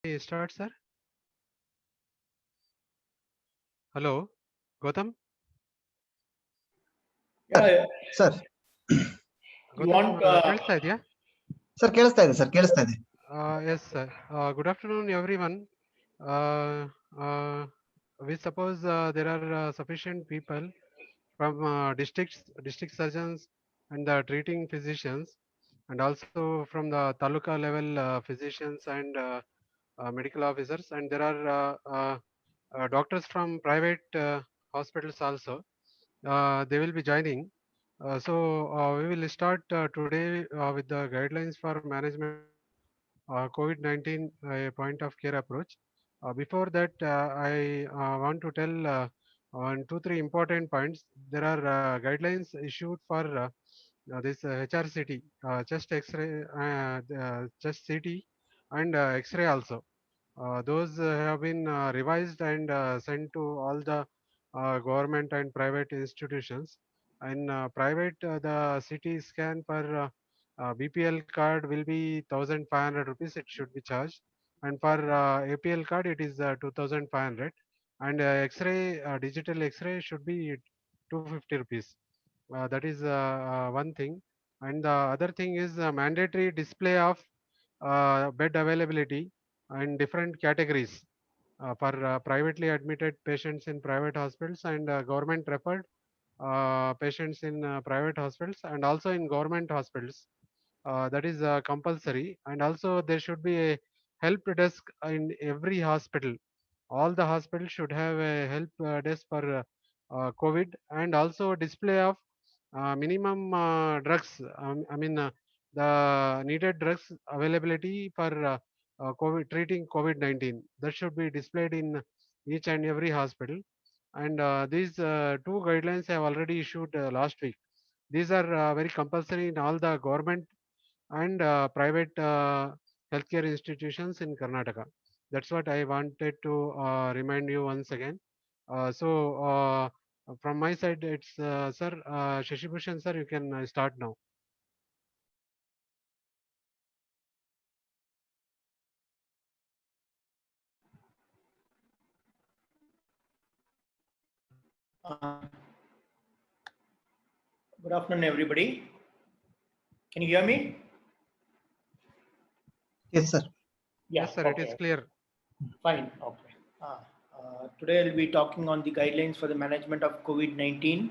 Start, sir. Hello, Gautam. Sir Yeah, sir you Gautam, want ಕೇಳಿಸ್ತಾ ಇದೆಯಾ? Sir ಕೇಳಿಸ್ತಾ ಇದೆ ಸರ್ ಕೇಳಿಸ್ತಾ ಇದೆ. Yes, sir. Good afternoon, everyone. Uh, uh, we suppose there are sufficient people from district surgeons and the treating physicians, and also from the taluka level physicians and medical officers, and there are doctors from private hospitals also. They will be joining. We will start today with the guidelines for management of COVID-19 point of care approach. Before that, I want to tell one, two, three important points. There are guidelines issued for this HRCT, chest X-ray, chest CT, and X-ray also. Those have been revised and sent to all the government and private institutions. In private, the CT scan per BPL card will be 1,500 rupees. It should be charged, and for APL card, it is 2,500. And X-ray, digital X-ray should be 250 rupees. That is one thing. And the other thing is mandatory display of bed availability in different categories for privately admitted patients in private hospitals and government referred patients in private hospitals and also in government hospitals. That is compulsory. And also there should be a help desk in every hospital. All the hospitals should have a help desk for COVID, and also display of minimum drugs. I mean, the needed drugs availability for COVID, treating COVID-19. That should be displayed in each and every hospital. And these two guidelines have already issued last week. These are very compulsory in all the government and private healthcare institutions in Karnataka. That's what I wanted to remind you once again. From my side, it's sir, Shashibhushan sir, you can start now. good afternoon, everybody. Can you hear me? Yes, sir. Yeah, Yes, sir, it is okay, clear. fine, okay. Today I'll be talking on the guidelines for the management of COVID-19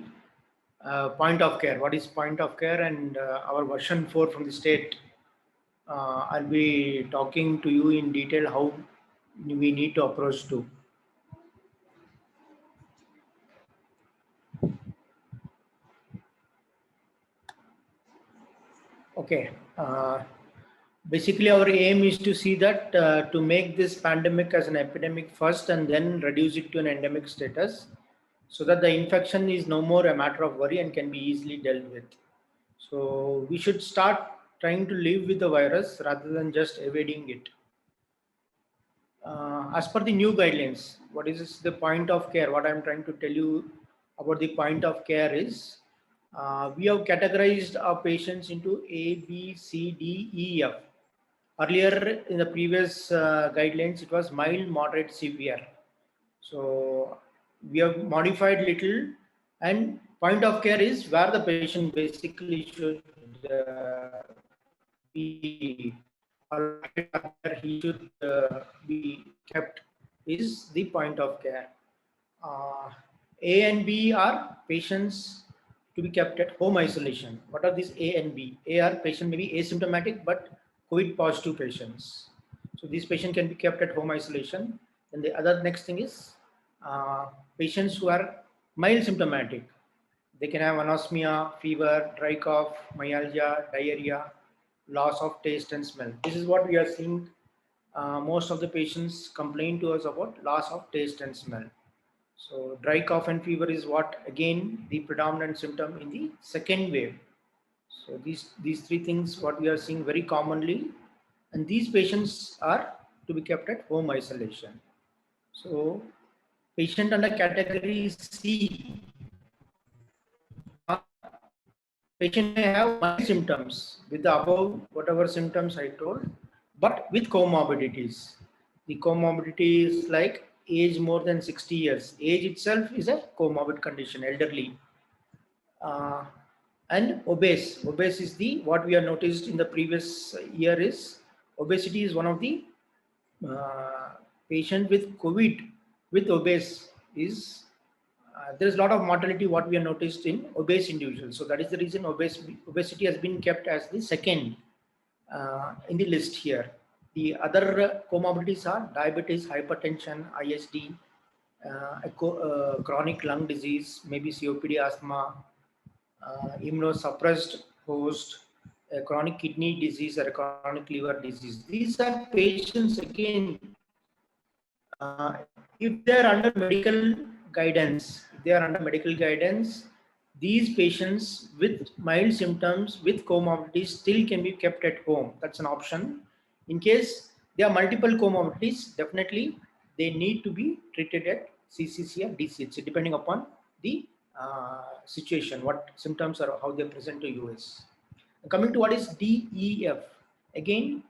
point of care. What is point of care and our version 4 from the state. I'll be talking to you in detail how we need to approach to. Okay. Basically, our aim is to see that to make this pandemic as an epidemic first and then reduce it to an endemic status so that the infection is no more a matter of worry and can be easily dealt with. So we should start trying to live with the virus rather than just evading it. As per the new guidelines, what is the point of care? What I'm trying to tell you about the point of care is we have categorized our patients into A, B, C, D, E, F. Earlier in the previous guidelines, it was mild, moderate, severe. So we have modified little, and point of care is where the patient basically should be allocated, where he should be kept is the point of care. Uh, A and B are patients to be kept at home isolation. What are these A and B? A are patient may be asymptomatic but COVID positive patients. So these patients can be kept at home isolation. And the other next thing is patients who are mild symptomatic. They can have anosmia, fever, dry cough, myalgia, diarrhea, loss of taste and smell. This is what we are seeing. Most of the patients complain to us about loss of taste and smell. So dry cough and fever is what again the predominant symptom in the second wave. So these three things what we are seeing very commonly, and these patients are to be kept at home isolation. So patient under category C, patient may have mild symptoms with the above whatever symptoms I told, but with comorbidities. The comorbidity is like age more than 60 years. Age itself is a comorbid condition, elderly. And obese. Obese is the, what we have noticed in the previous year is, obesity is one of the uh, patient with COVID with obese is, there is a lot of mortality what we have noticed in obese individuals. So that is the reason obesity has been kept as the second in the list here. The other comorbidities are diabetes, hypertension, ISD, chronic lung disease, maybe COPD, asthma, immunosuppressed host, a chronic kidney disease, or a chronic liver disease. These are patients again, if they are under medical guidance, these patients with mild symptoms with comorbidities still can be kept at home. That's an option. In case there are multiple comorbidities, definitely they need to be treated at CCC or DCHC depending upon the situation, what symptoms are, how they present to US. Coming to what is DEF, again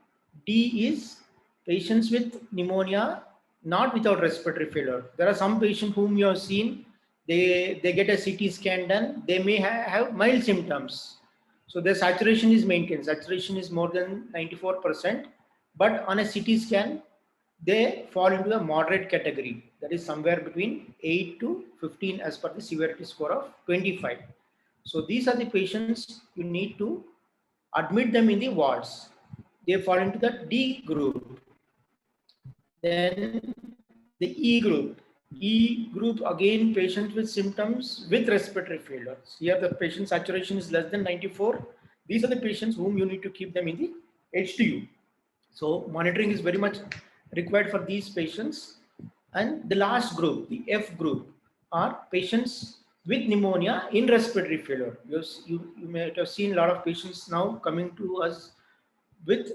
D is patients with pneumonia not without respiratory failure. There are some patients whom you have seen, they get a CT scan done, they may have mild symptoms. So their saturation is maintained. Saturation is more than 94%, but on a CT scan, they fall into a moderate category. That is somewhere between 8 to 15 as per the severity score of 25. So these are the patients you need to admit them in the wards. They fall into the D group. Then the E group. E group, again patients with symptoms with respiratory failures. Here the patient saturation is less than 94. These are the patients whom you need to keep them in the HTU. So monitoring is very much required for these patients. And the last group, the F group, are patients with pneumonia in respiratory failure. You may have seen a lot of patients now coming to us with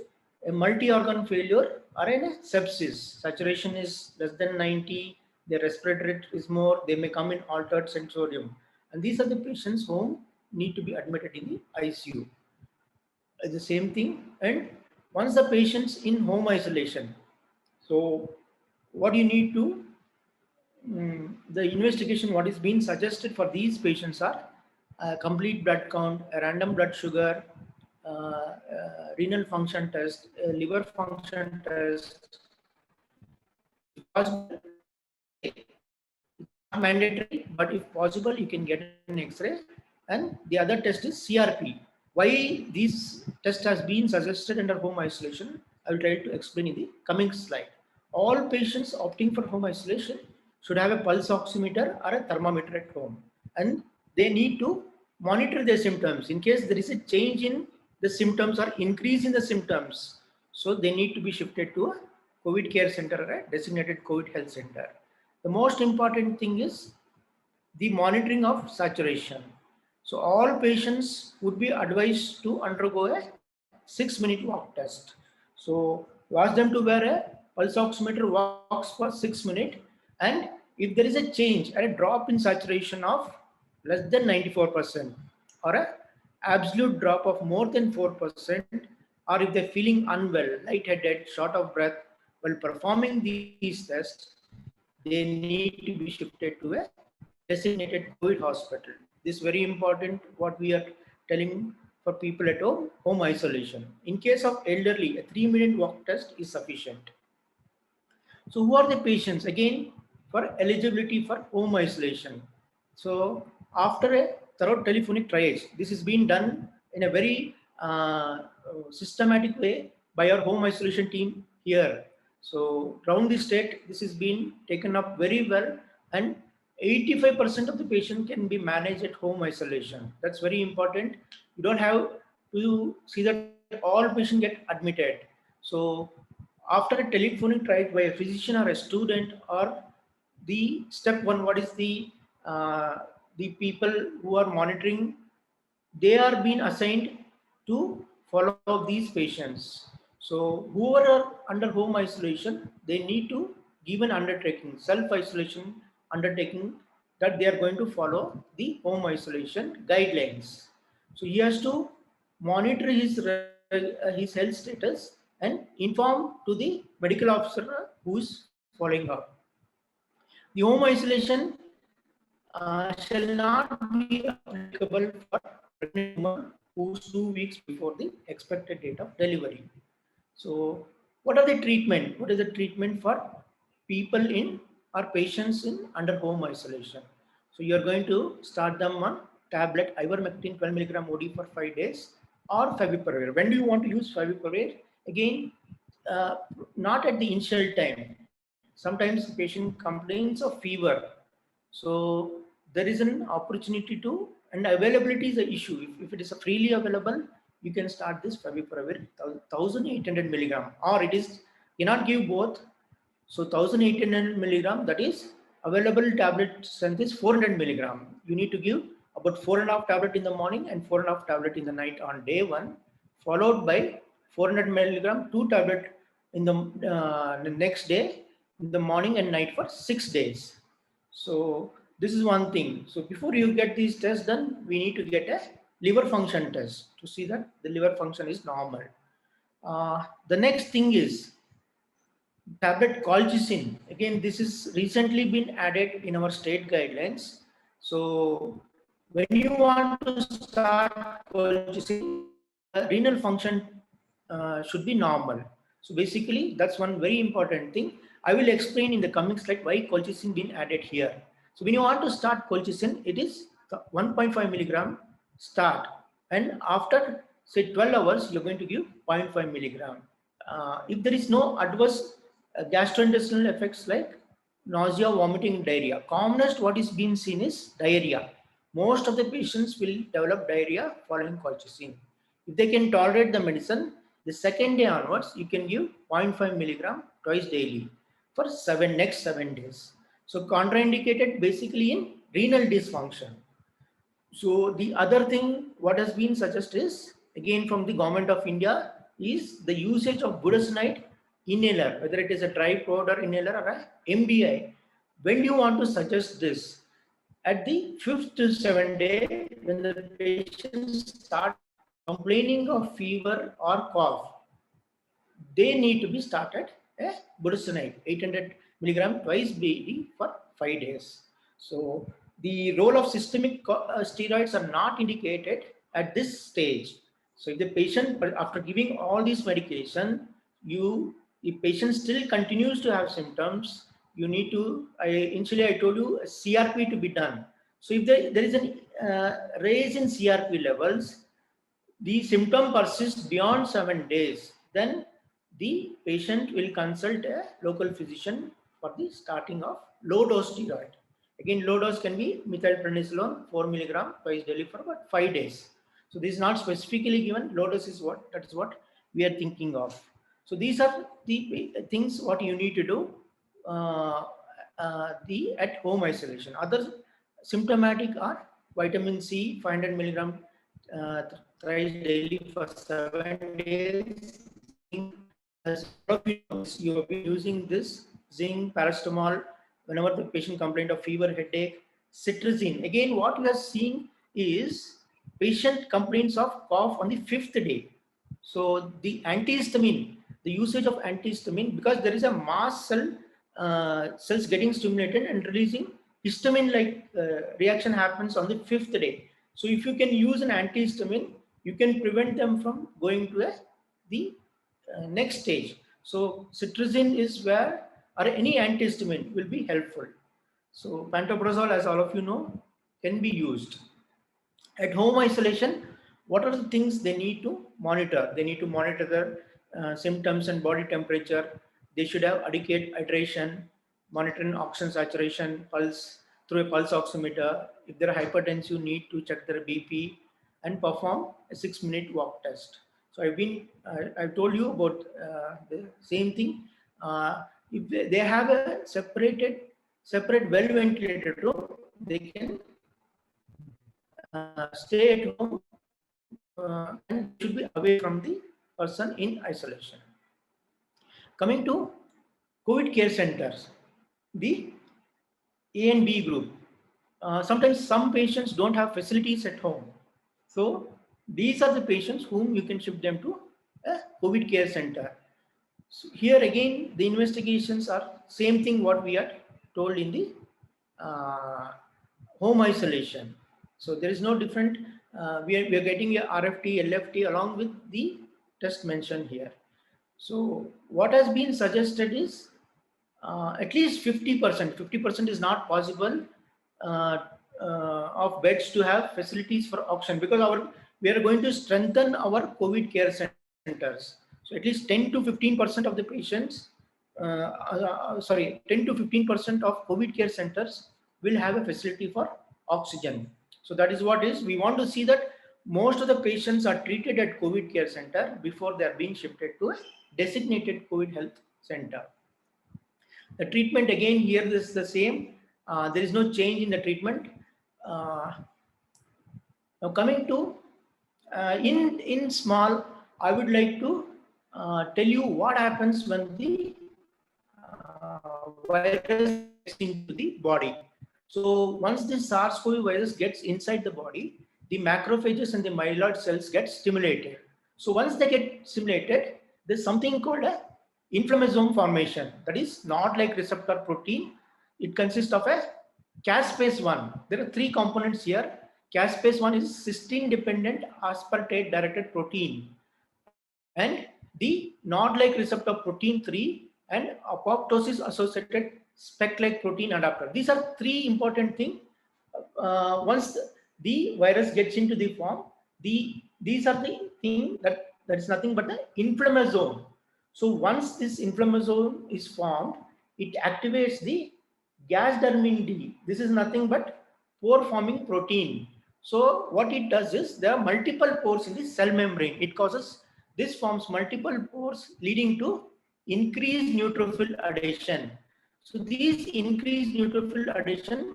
a multi-organ failure or in a sepsis. Saturation is less than 90, their respiratory rate is more, they may come in altered sensorium. And these are the patients who need to be admitted in the ICU. The same thing. And once the patient's in home isolation, so what you need to, the investigation, what is being suggested for these patients are a complete blood count, a random blood sugar, renal function test, a liver function test. If possible, it's not mandatory, but if possible, you can get an X-ray. And the other test is CRP. Why this test has been suggested under home isolation, I will try to explain in the coming slide. All patients opting for home isolation should have a pulse oximeter or a thermometer at home, and they need to monitor their symptoms. In case there is a change in the symptoms or increase in the symptoms, so they need to be shifted to a COVID care center or a designated COVID health center. The most important thing is the monitoring of saturation. So all patients would be advised to undergo a 6-minute walk test. So you ask them to wear a pulse oximeter, walks for 6 minutes, and if there is a change and a drop in saturation of less than 94% or a absolute drop of more than 4%, or if they're feeling unwell, lightheaded, short of breath while performing these tests, they need to be shifted to a designated COVID hospital. This is very important what we are telling for people at home, home isolation. In case of elderly, a 3-minute walk test is sufficient. So who are the patients? Again, for eligibility for home isolation. So after a thorough telephonic triage, this is being done in a very systematic way by our home isolation team here. So around the state, this is being taken up very well, and 85% of the patient can be managed at home isolation. That's very important. You don't have to see that all patients get admitted. So after a telephonic triage by a physician or a student, or the step one, what is the people who are monitoring, they are being assigned to follow up these patients. So whoever are under home isolation, they need to give an undertaking, self-isolation undertaking, that they are going to follow the home isolation guidelines. So he has to monitor his health status and inform to the medical officer who is following up. The home isolation shall not be applicable for pregnant woman who's 2 weeks before the expected date of delivery. So, what are the treatment? What is the treatment for people in or patients in under home isolation? So, you are going to start them on tablet ivermectin 12 milligram OD for 5 days or favipiravir. When do you want to use favipiravir? Again, not at the initial time. Sometimes the patient complains of fever. So there is an opportunity to, and availability is an issue. If it is freely available, you can start this favipiravir 1800 milligram, or it is cannot give both. So 1800 milligram, that is available tablet strength is 400 milligram. You need to give about 4.5 tablet in the morning and 4.5 tablet in the night on day one, followed by 400 milligram 2 tablet in the next day in the morning and night for 6 days. So this is one thing. So before you get these tests done, we need to get a liver function test to see that the liver function is normal. The next thing is tablet colchicine. Again, this is recently been added in our state guidelines. So when you want to start colchicine, renal function should be normal. So basically, that's one very important thing. I will explain in the coming slide why colchicine been added here. So when you want to start colchicine, it is 1.5 milligram start, and after say 12 hours, you're going to give 0.5 milligram. If there is no adverse gastrointestinal effects like nausea, vomiting, diarrhea, commonest what is being seen is diarrhea. Most of the patients will develop diarrhea following colchicine. If they can tolerate the medicine, the second day onwards, you can give 0.5 milligram twice daily for next 7 days. So contraindicated basically in renal dysfunction. So the other thing what has been suggested is, again from the government of India, is the usage of budesonide inhaler, whether it is a dry powder inhaler or a MDI. When do you want to suggest this? At the 5th to 7th day, when the patients start complaining of fever or cough, they need to be started a budesonide 800 milligram twice daily for 5 days. So the role of systemic steroids are not indicated at this stage. So if the patient, after giving all these medication, if patient still continues to have symptoms, you need to, initially I told you a CRP to be done. So if there is a raise in CRP levels, the symptom persists beyond 7 days, then the patient will consult a local physician for the starting of low dose steroid. Again, low dose can be methylprednisolone 4 milligram twice daily for about 5 days. So this is not specifically given. Low dose is that is what we are thinking of. So these are the things what you need to do the at home isolation. Other symptomatic are vitamin C 500 milligram thrice daily for 7 days. As you have been using this zinc, paracetamol, whenever the patient complained of fever, headache, cetirizine. Again, what we are seeing is patient complaints of cough on the 5th day. So the antihistamine, the usage of antihistamine, because there is a mast cells getting stimulated and releasing histamine-like reaction happens on the 5th day. So if you can use an antihistamine, you can prevent them from going to the next stage. So cetirizine is where, or any antihistamine will be helpful. So pantoprazole, as all of you know, can be used. At home isolation, what are the things they need to monitor? They need to monitor their symptoms and body temperature. They should have adequate hydration, monitoring oxygen saturation, pulse through a pulse oximeter. If they're hypertensive, you need to check their BP and perform a 6-minute walk test. So I've told you about the same thing. If they have a separate well-ventilated room, they can stay at home and should be away from the person in isolation. Coming to COVID care centers, the A and B group. Sometimes some patients don't have facilities at home. So these are the patients whom you can shift them to a COVID care center. So here again, the investigations are same thing what we are told in the home isolation. So there is no different. We are getting a RFT, LFT along with the test mentioned here. So what has been suggested is at least 50%. 50% is not possible uh, of beds to have facilities for oxygen, because we are going to strengthen our COVID care centers. So at least 10 to 15% of the patients, 10 to 15% of COVID care centers will have a facility for oxygen. So that is what is, we want to see that most of the patients are treated at COVID care center before they are being shifted to a designated COVID health center. The treatment again here is the same. There is no change in the treatment. Now coming to in small, I would like to tell you what happens when the virus gets into the body. So once the SARS-CoV virus gets inside the body, the macrophages and the myeloid cells get stimulated. So once they get stimulated, there's something called a inflammasome formation. That is not like receptor protein. It consists of a caspase-1. There are three components here. Caspase-1 is cysteine-dependent aspartate-directed protein, and the not like receptor protein 3 and apoptosis associated spec-like protein adapter. These are three important things. Once the virus gets into the form, these are the thing that is nothing but the inflammasome. So once this inflammasome is formed, it activates the Gasdermin D. This is nothing but pore forming protein. So what it does is, there are multiple pores in the cell membrane. It causes, this forms multiple pores leading to increased neutrophil addition. So these increased neutrophil addition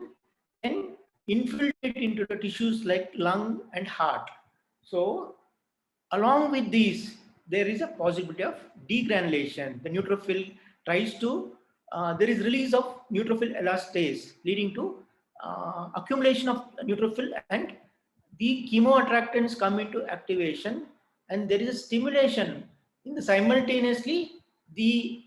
can infiltrate into the tissues like lung and heart. So along with these, there is a possibility of degranulation. The neutrophil tries to, there is release of neutrophil elastase leading to accumulation of neutrophil, and the chemoattractants come into activation, and there is a stimulation in the simultaneously the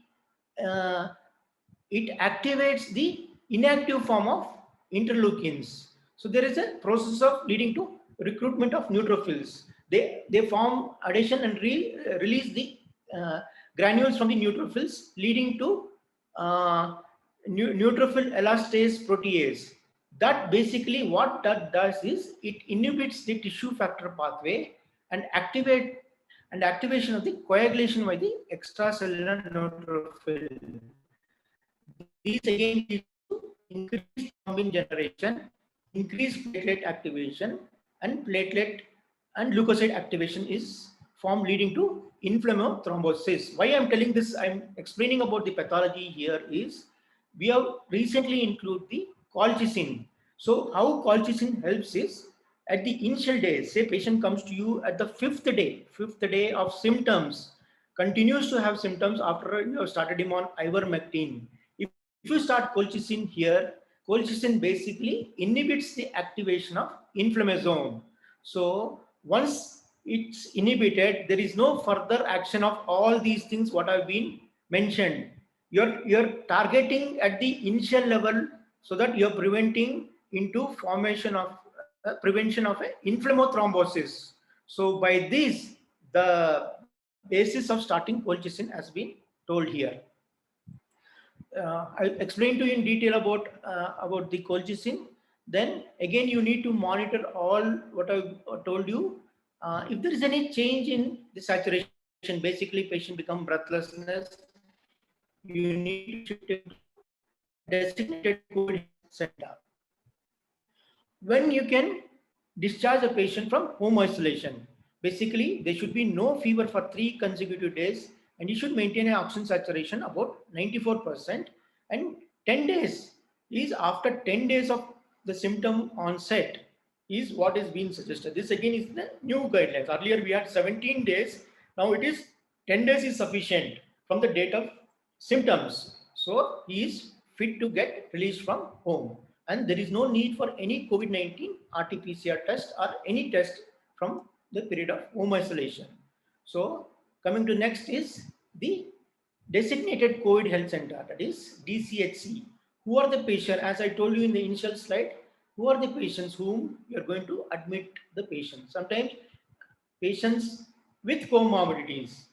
it activates the inactive form of interleukins. So there is a process of leading to recruitment of neutrophils. They form addition and release the granules from the neutrophils, leading to neutrophil elastase protease. That basically what that does is, it inhibits the tissue factor pathway and activation of the coagulation by the extracellular neutrophil. These again lead to increased thrombin generation, increased platelet activation, and platelet and leukocyte activation is formed, leading to inflammothrombosis. Why I'm telling this, I'm explaining about the pathology here is, we have recently included the colchicine. So how colchicine helps is, at the initial days, say patient comes to you at the fifth day of symptoms, continues to have symptoms after you have started him on ivermectin. If you start colchicine here, colchicine basically inhibits the activation of inflammasome. So once it's inhibited, there is no further action of all these things what have been mentioned. You're targeting at the initial level, so that you're preventing into formation of prevention of inflammothrombosis. So by this, the basis of starting colchicine has been told here. I explained to you in detail about the colchicine. Then again, you need to monitor all what I told you. If there is any change in the saturation, basically patient become breathlessness, you need to shift it to designated COVID center. When you can discharge a patient from home isolation, basically there should be no fever for 3 consecutive days, and you should maintain an oxygen saturation about 94%, and 10 days is after 10 days of the symptom onset is what is being suggested. This again is the new guidelines. Earlier we had 17 days, now it is 10 days is sufficient from the date of symptoms. So he is fit to get released from home, and there is no need for any COVID-19 RT-PCR test or any test from the period of home isolation. So coming to next is the designated COVID health center, that is DCHC. Who are the patients? As I told you in the initial slide, who are the patients whom you are going to admit the patient? Sometimes patients with comorbidities.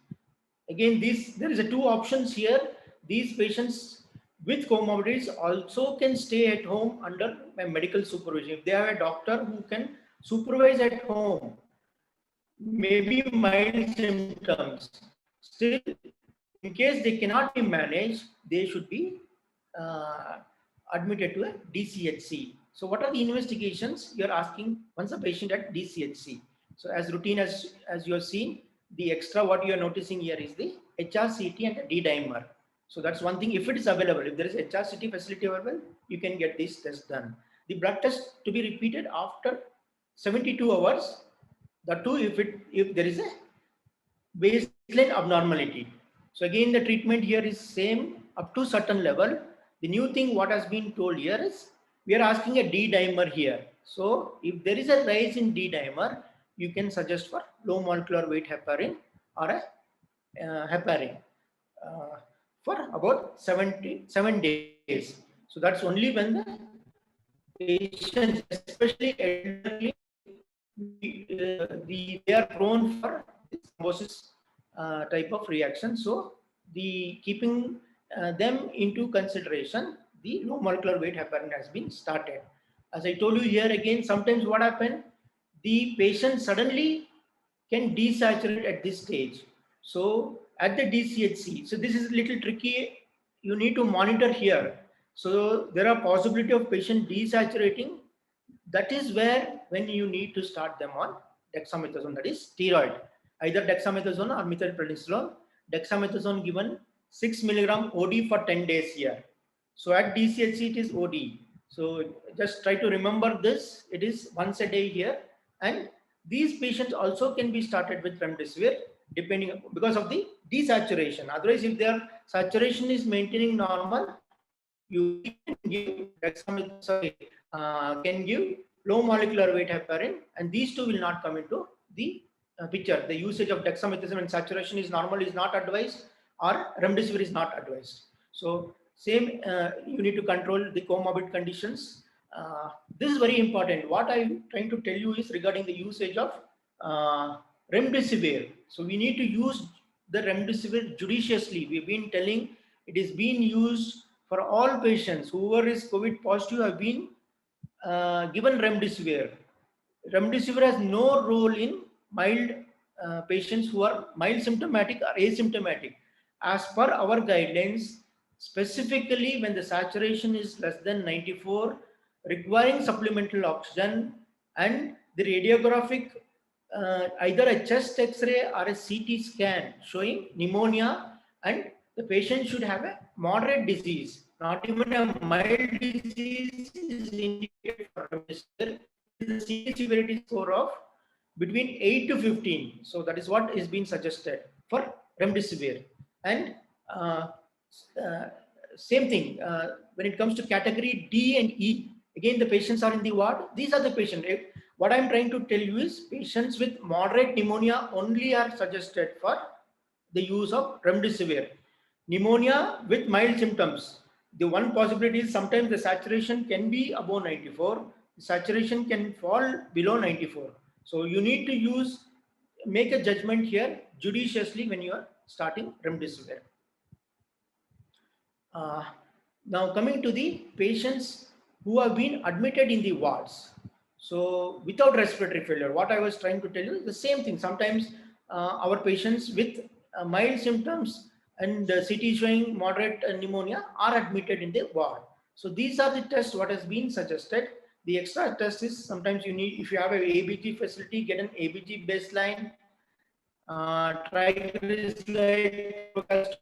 Again, there is a two options here. These patients with comorbidities also can stay at home under medical supervision. If they have a doctor who can supervise at home, maybe mild symptoms, still, in case they cannot be managed, they should be uh, admitted to a DCHC. So what are the investigations you're asking once a patient at DCHC? So as routine as you have seen, the extra what you are noticing here is the HRCT and the D-dimer. So that's one thing. If it is available, if there is HRCT facility available, you can get this test done. The blood test to be repeated after 72 hours. The two, if there is a baseline abnormality. So again, the treatment here is same up to certain level. The new thing what has been told here is we are asking a D-dimer here. So if there is a rise in D-dimer, you can suggest for low molecular weight heparin or a heparin for about 7 days. So that's only when the patients, especially elderly, they are prone for thrombosis type of reaction. So the keeping them into consideration, the low molecular weight heparin has been started. As I told you here again, sometimes what happens, the patient suddenly can desaturate at this stage. So at the DCHC, so this is a little tricky. You need to monitor here. So there are possibility of patient desaturating. That is where when you need to start them on dexamethasone, that is steroid, either dexamethasone or methylprednisolone. Dexamethasone given 6 milligram OD for 10 days here. So at DCHC it is OD. So just try to remember this. It is once a day here, and these patients also can be started with remdesivir depending because of the desaturation. Otherwise, if their saturation is maintaining normal, you can give dexamethasone, can give low molecular weight heparin, and these two will not come into the picture. The usage of dexamethasone when saturation is normal is not advised, or remdesivir is not advised. So same, you need to control the comorbid conditions. This is very important. What I'm trying to tell you is regarding the usage of remdesivir. So we need to use the remdesivir judiciously. We've been telling it is being used for all patients. Whoever is COVID positive have been given remdesivir. Remdesivir has no role in mild patients who are mild symptomatic or asymptomatic. As per our guidelines, specifically when the saturation is less than 94, requiring supplemental oxygen, and the radiographic either a chest X-ray or a CT scan showing pneumonia, and the patient should have a moderate disease, not even a mild disease is indicated for remdesivir. The CT severity score of between 8 to 15. So that is what is being suggested for remdesivir. And same thing when it comes to category D and E. Again, the patients are in the ward. These are the patients. What I'm trying to tell you is patients with moderate pneumonia only are suggested for the use of remdesivir. Pneumonia with mild symptoms. The one possibility is sometimes the saturation can be above 94. The saturation can fall below 94. So you need to make a judgment here judiciously when you are starting remdesivir. Now coming to the patients who have been admitted in the wards. So without respiratory failure, what I was trying to tell you is the same thing. Sometimes our patients with mild symptoms and CT showing moderate pneumonia are admitted in the ward. So these are the tests what has been suggested. The extra test is sometimes you need, if you have an ABG facility, get an ABG baseline, triglyceride,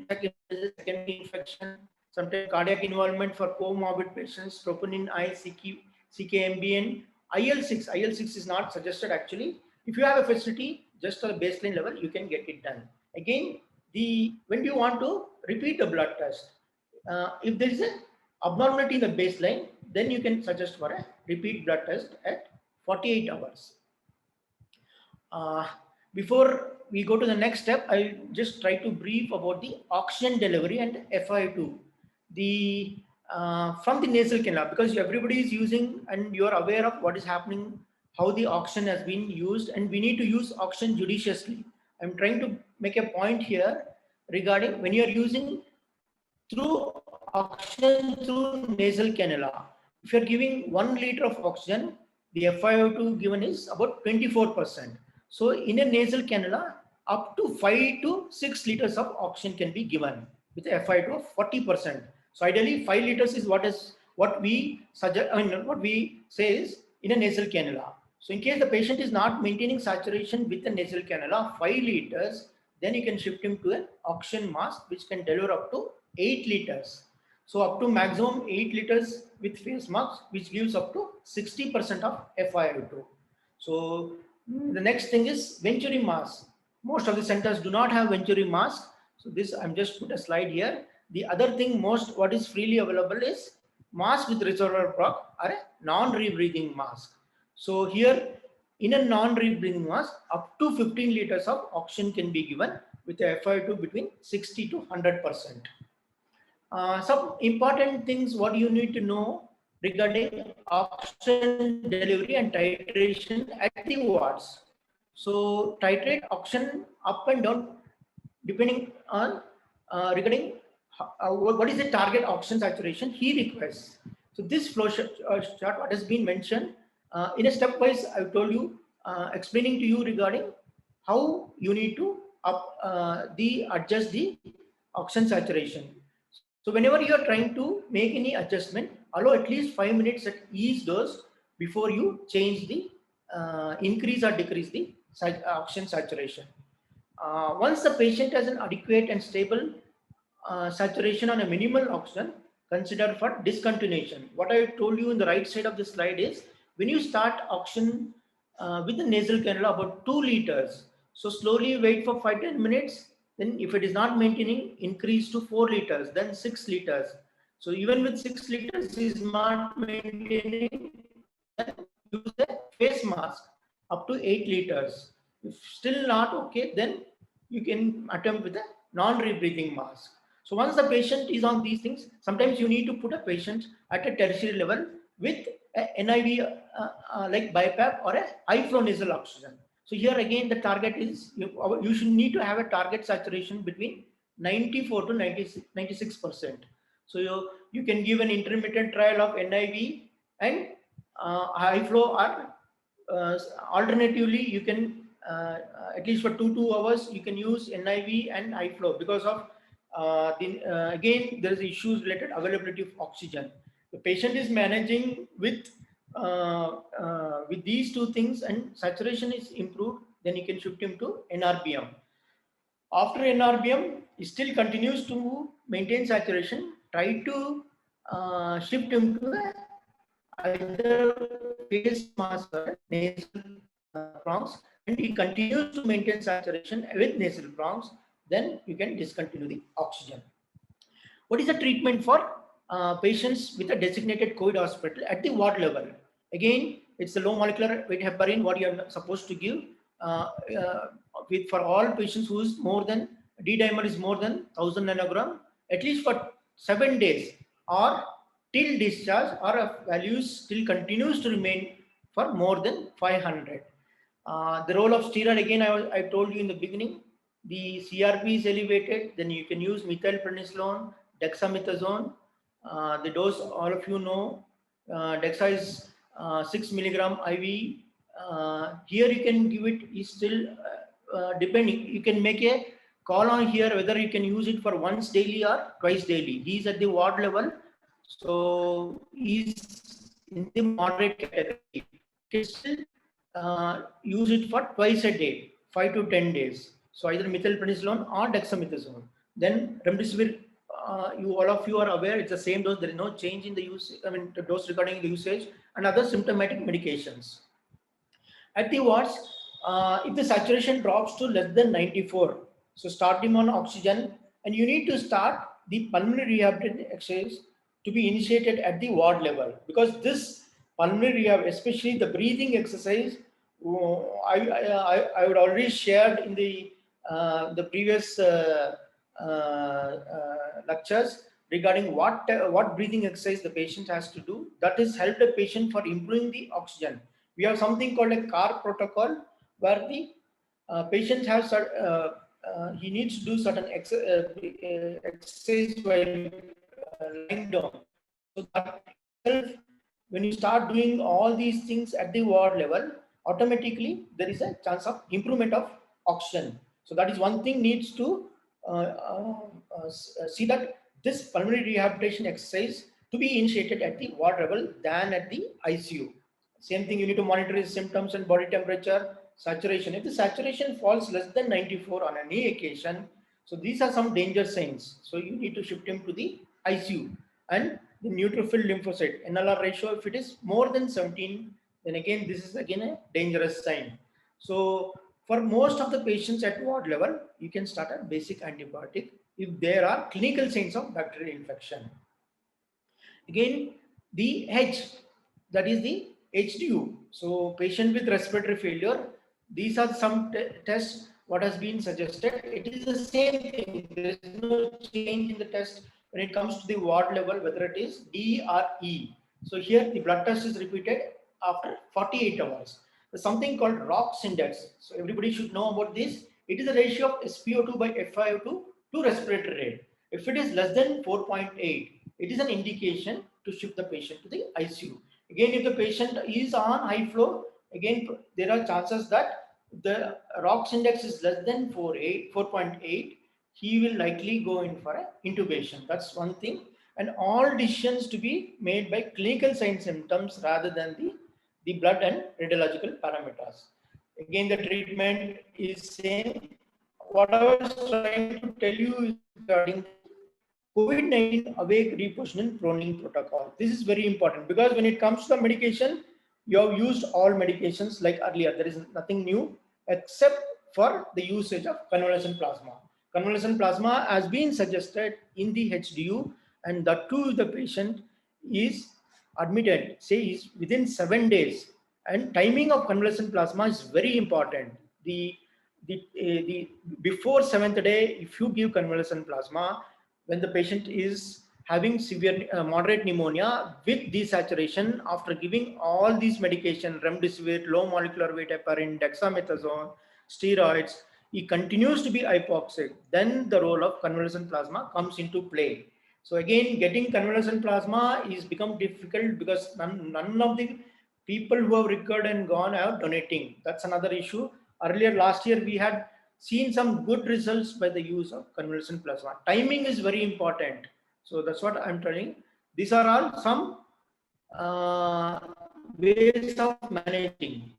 secondary infection, sometimes cardiac involvement for comorbid patients, troponin I, CKMB, IL-6. IL-6 is not suggested actually. If you have a facility, just at a baseline level, you can get it done. Again, when do you want to repeat the blood test? If there is an abnormality in the baseline, then you can suggest for a repeat blood test at 48 hours. Before we go to the next step, I'll just try to brief about the oxygen delivery and FiO2. The from the nasal canal, because everybody is using and you are aware of what is happening, how the oxygen has been used, and we need to use oxygen judiciously. I'm trying to make a point here regarding when you are using through oxygen through nasal cannula. If you're giving 1 liter of oxygen, the FiO2 given is about 24%. So in a nasal cannula, up to 5 to 6 liters of oxygen can be given with a FiO2 of 40%. So ideally 5 liters is what we suggest, I mean, what we say is in a nasal cannula. So in case the patient is not maintaining saturation with the nasal cannula, 5 liters, then you can shift him to an oxygen mask, which can deliver up to 8 liters. So up to maximum 8 liters with face mask, which gives up to 60% of FiO2. So the next thing is Venturi mask. Most of the centers do not have Venturi mask. So this, I'm just put a slide here. The other thing, what is freely available is mask with reservoir block or a non-rebreathing mask. So here in a non-rebreathing mask, up to 15 liters of oxygen can be given with a FiO2 between 60 to 100%. Some important things what you need to know regarding oxygen delivery and titration at the wards. So titrate oxygen up and down depending on regarding what is the target oxygen saturation he requires. So this flow chart what has been mentioned in a stepwise, I've told you explaining to you regarding how you need to adjust the oxygen saturation. So whenever you are trying to make any adjustment, allow at least 5 minutes at each dose before you change the increase or decrease the oxygen saturation. Once the patient has an adequate and stable saturation on a minimal oxygen, consider for discontinuation. What I told you in the right side of the slide is when you start oxygen with the nasal cannula about 2 liters, so slowly wait for 5-10 minutes. Then if it is not maintaining, increase to 4 liters, then 6 liters. So even with 6 liters is not maintaining, then use a face mask up to 8 liters. If still not okay, then you can attempt with a non-rebreathing mask. So once the patient is on these things, sometimes you need to put a patient at a tertiary level with a NIV like BiPAP or a high flow nasal oxygen. So here again, the target is you should need to have a target saturation between 94 to 96%. So you can give an intermittent trial of NIV and high flow, or alternatively you can at least for 2 hours you can use NIV and high flow because of again there is issues related availability of oxygen. The patient is managing with these 2 things and saturation is improved, then you can shift him to NRBM. After NRBM, he still continues to maintain saturation. Try to shift him to either face mask or nasal prongs, and he continues to maintain saturation with nasal prongs, then you can discontinue the oxygen. What is the treatment for patients with a designated COVID hospital at the ward level? Again, it's the low molecular weight heparin what you are supposed to give for all patients whose more than D-dimer is more than 1000 nanogram, at least for 7 days or till discharge, or values still continues to remain for more than 500. The role of steroid, again, I told you in the beginning, the CRP is elevated, then you can use methylprednisolone, dexamethasone. The dose, all of you know, dexa is 6 milligram IV. Here you can give it is still depending. You can make a call on here whether you can use it for once daily or twice daily. He's at the ward level, so he's in the moderate category. You can still use it for twice a day, 5 to 10 days. So either methylprednisolone or dexamethasone. Then remdesivir, all of you are aware it's the same dose. There is no change in the use. I mean, the dose regarding the usage and other symptomatic medications. At the wards, if the saturation drops to less than 94, so start him on oxygen, and you need to start the pulmonary rehabilitation exercise to be initiated at the ward level, because this pulmonary rehab, especially the breathing exercise, I would already shared in the previous lectures regarding what breathing exercise the patient has to do. That is help the patient for improving the oxygen. We have something called a CAR protocol where the patient has he needs to do certain exercise while lying down. So that itself, when you start doing all these things at the ward level, automatically there is a chance of improvement of oxygen. So that is one thing needs to see that this pulmonary rehabilitation exercise to be initiated at the ward level than at the ICU. Same thing, you need to monitor his symptoms and body temperature, saturation. If the saturation falls less than 94 on any occasion, so these are some danger signs. So you need to shift him to the ICU. And the neutrophil lymphocyte NLR ratio, if it is more than 17, then again this is again a dangerous sign. So for most of the patients at ward level, you can start a basic antibiotic if there are clinical signs of bacterial infection. Again, the H, that is the HDU. So patient with respiratory failure, these are some tests what has been suggested. It is the same thing. There is no change in the test when it comes to the ward level, whether it is D or E. So here the blood test is repeated after 48 hours. There's something called ROX index. So everybody should know about this. It is a ratio of SpO2 by FiO2 to respiratory rate. If it is less than 4.8, it is an indication to shift the patient to the ICU. Again, if the patient is on high flow, again, there are chances that the ROX index is less than 4.8, he will likely go in for an intubation. That's one thing. And all decisions to be made by clinical signs symptoms rather than the blood and radiological parameters. Again, the treatment is same. What I was trying to tell you is regarding COVID-19 awake repositioning proning protocol. This is very important because when it comes to the medication, you have used all medications like earlier. There is nothing new except for the usage of convalescent plasma. Convalescent plasma has been suggested in the HDU, and that too the patient is admitted, say is within 7 days. And timing of convalescent plasma is very important. The before 7th day, if you give convalescent plasma, when the patient is having severe moderate pneumonia with desaturation after giving all these medication, remdesivir, low molecular weight heparin, dexamethasone, steroids, he continues to be hypoxic, then the role of convalescent plasma comes into play. So again, getting convalescent plasma is become difficult because none of the people who have recovered and gone are donating. That's another issue. Earlier last year we had seen some good results by the use of convalescent plasma. Timing is very important. So that's what I'm telling. These are all some ways of managing.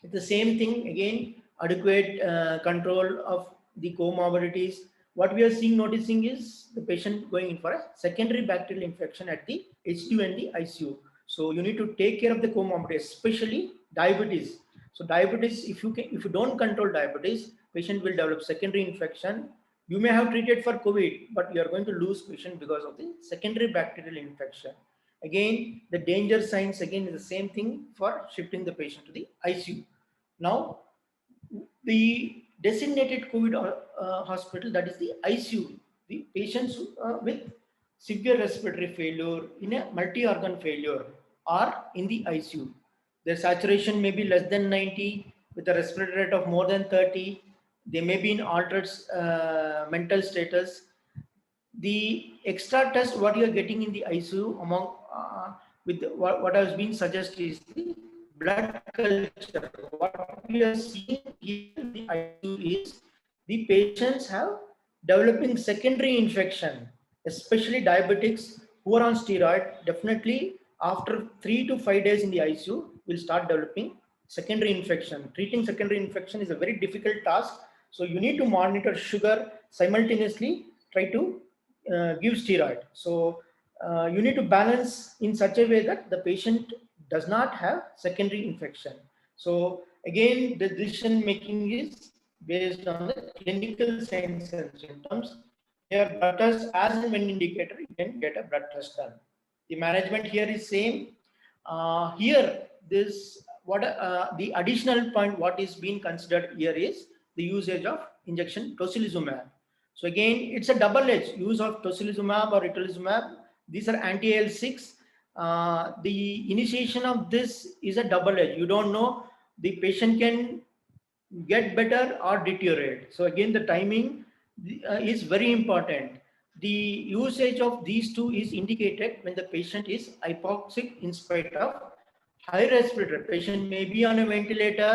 The same thing again, adequate control of the comorbidities. What we are seeing, noticing is the patient going in for a secondary bacterial infection at the HDU and the ICU. So you need to take care of the comorbidities, especially diabetes. So diabetes, if you don't control diabetes, patient will develop secondary infection. You may have treated for COVID, but you are going to lose patient because of the secondary bacterial infection. Again, the danger signs again is the same thing for shifting the patient to the ICU. Now, the designated COVID hospital, that is the ICU, the patients with severe respiratory failure in a multi-organ failure are in the ICU. Their saturation may be less than 90 with a respiratory rate of more than 30. They may be in altered mental status. The extra test what you are getting in the ICU among with what has been suggested is the blood culture. What we are seeing here in the ICU is the patients have developing secondary infection, especially diabetics who are on steroid. Definitely after 3 to 5 days in the ICU will start developing secondary infection. Treating secondary infection is a very difficult task. So you need to monitor sugar simultaneously, try to give steroid. So you need to balance in such a way that the patient does not have secondary infection. So again, the decision making is based on the clinical signs and symptoms. Here, blood test as and when indicator, you can get a blood test done. The management here is same. Here, what the additional point what is being considered here is the usage of injection tocilizumab. So again, it's a double-edged use of tocilizumab or itolizumab. These are anti-IL-6. The initiation of this is a double-edged. You don't know the patient can get better or deteriorate. So again, the timing is very important. The usage of these two is indicated when the patient is hypoxic in spite of high respirator. Patient may be on a ventilator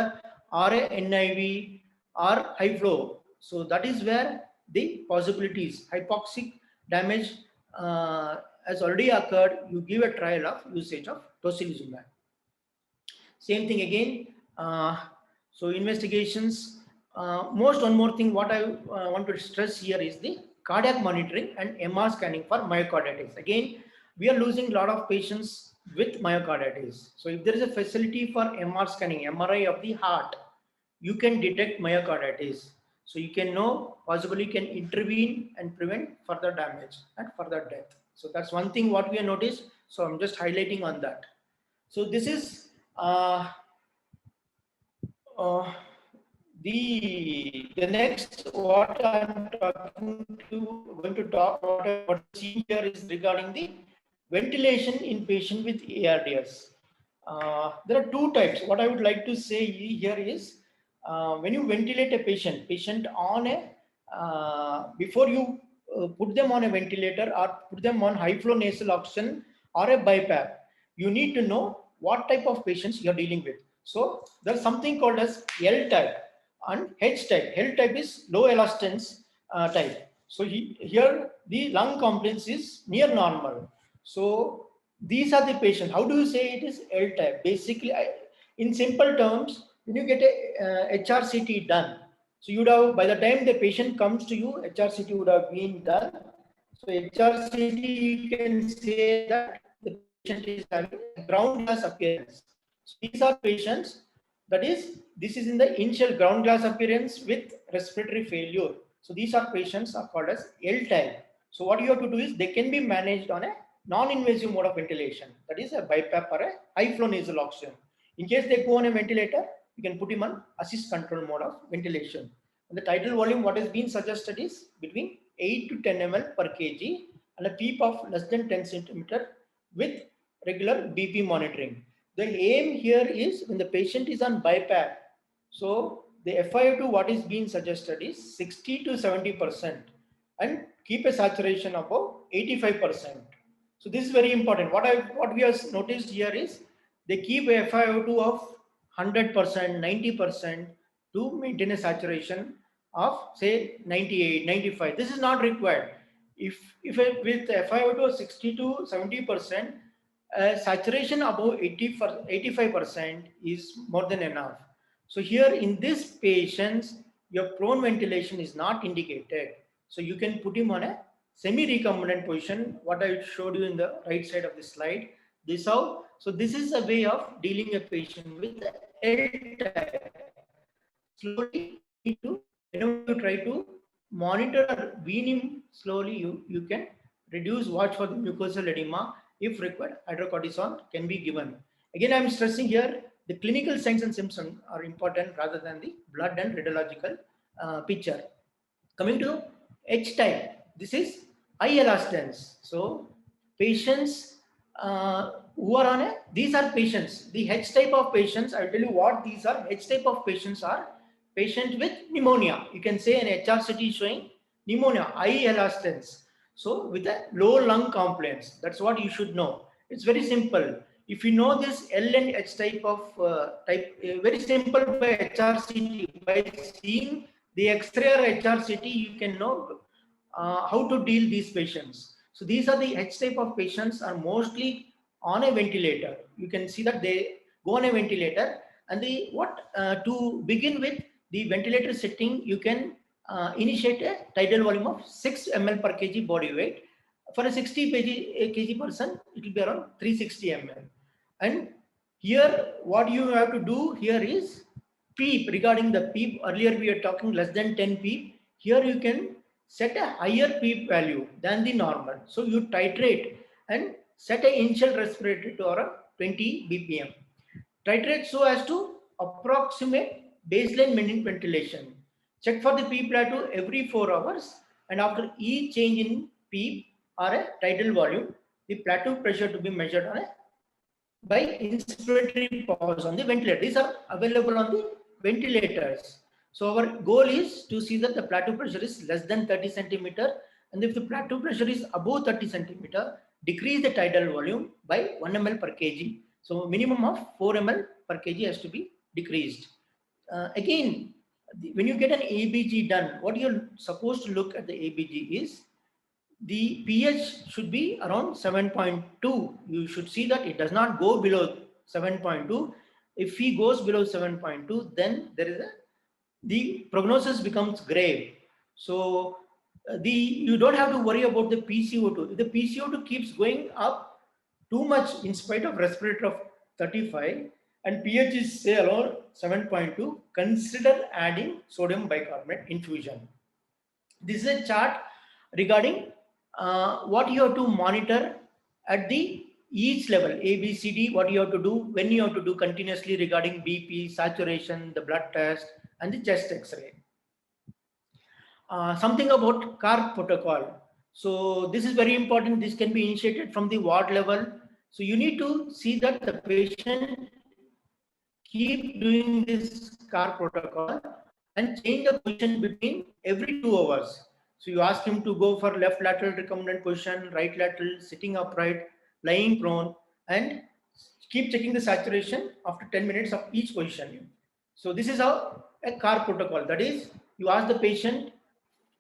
or a NIV or high flow. So that is where the possibilities, hypoxic damage has already occurred. You give a trial of usage of tocilizumab. Same thing again. So investigations. One more thing what I want to stress here is the cardiac monitoring and MR scanning for myocarditis. Again, we are losing a lot of patients with myocarditis. So if there is a facility for MR scanning, MRI of the heart, you can detect myocarditis. So you can know, possibly can intervene and prevent further damage and further death. So that's one thing what we have noticed. So I'm just highlighting on that. So this is the next what I'm going to talk about what I see here is regarding the ventilation in patient with ARDS. There are two types. What I would like to say here is when you ventilate a patient on a before you put them on a ventilator or put them on high flow nasal oxygen or a BiPAP, you need to know what type of patients you're dealing with. So there's something called as L type and H type. L type is low elastance type. So here the lung compliance is near normal. So these are the patients. How do you say it is L type? Basically, in simple terms, when you get a HRCT done, so you would have, by the time the patient comes to you, HRCT would have been done. So HRCT, you can say that the patient is having ground glass appearance. So these are patients, that is, this is in the initial ground glass appearance with respiratory failure. So these are patients are called as L type. So what you have to do is they can be managed on a non-invasive mode of ventilation, that is a BiPAP or a high flow nasal oxygen. In case they go on a ventilator, you can put him on assist control mode of ventilation. And the tidal volume what has been suggested is between 8 to 10 ml per kg and a PEEP of less than 10 centimeter with regular BP monitoring. The aim here is when the patient is on BiPAP, so the FiO2 what is being suggested is 60 to 70% and keep a saturation above 85%. So this is very important. What we have noticed here is they keep a FiO2 of 100%, 90% to maintain a saturation of say 98, 95. This is not required. If with FiO2 of 60 to 70%, saturation above 85% is more than enough. So here in this patients, your prone ventilation is not indicated. So you can put him on a semi-recumbent position, what I showed you in the right side of the slide. This how, so this is a way of dealing a patient with L type. Slowly, whenever you try to monitor or wean him slowly, you can reduce, watch for the mucosal edema. If required, hydrocortisone can be given. Again, I'm stressing here, the clinical signs and symptoms are important rather than the blood and radiological picture. Coming to H type, this is high elastance. So patients who are on a, these are patients, the H type of patients, I'll tell you what these are. H type of patients are patients with pneumonia. You can say an HRCT showing pneumonia, high elastance. So with a low lung compliance, that's what you should know. It's very simple. If you know this L and H type of very simple by HRCT, by seeing the X-ray or HRCT, you can know how to deal these patients. So these are the H type of patients are mostly on a ventilator. You can see that they go on a ventilator, and the to begin with the ventilator setting, you can initiate a tidal volume of 6 ml per kg body weight. For a 60 kg person, it will be around 360 ml. And here, what you have to do here is PEEP. Regarding the PEEP, earlier we were talking less than 10 PEEP. Here you can set a higher PEEP value than the normal. So you titrate and set an initial respiratory to around 20 BPM. Titrate so as to approximate baseline ventilation. Check for the P plateau every 4 hours, and after each change in P or a tidal volume, the plateau pressure to be measured on a by inspiratory pause on the ventilator. These are available on the ventilators. So our goal is to see that the plateau pressure is less than 30 centimeter, and if the plateau pressure is above 30 centimeter, decrease the tidal volume by 1 ml per kg. So minimum of 4 ml per kg has to be decreased. Again, when you get an ABG done, what you're supposed to look at the ABG is the pH should be around 7.2. You should see that it does not go below 7.2. If he goes below 7.2, then there is the prognosis becomes grave. So you don't have to worry about the PCO2. If the PCO2 keeps going up too much in spite of respirator of 35 and pH is say around 7.2, consider adding sodium bicarbonate infusion. This is a chart regarding what you have to monitor at the each level, A, B, C, D, what you have to do, when you have to do continuously regarding BP, saturation, the blood test, and the chest X-ray. Something about CAR protocol. So this is very important. This can be initiated from the ward level. So you need to see that the patient keep doing this CAR protocol and change the position between every 2 hours. So you ask him to go for left lateral recombinant position, right lateral, sitting upright, lying prone, and keep checking the saturation after 10 minutes of each position. So this is how a CAR protocol, that is, you ask the patient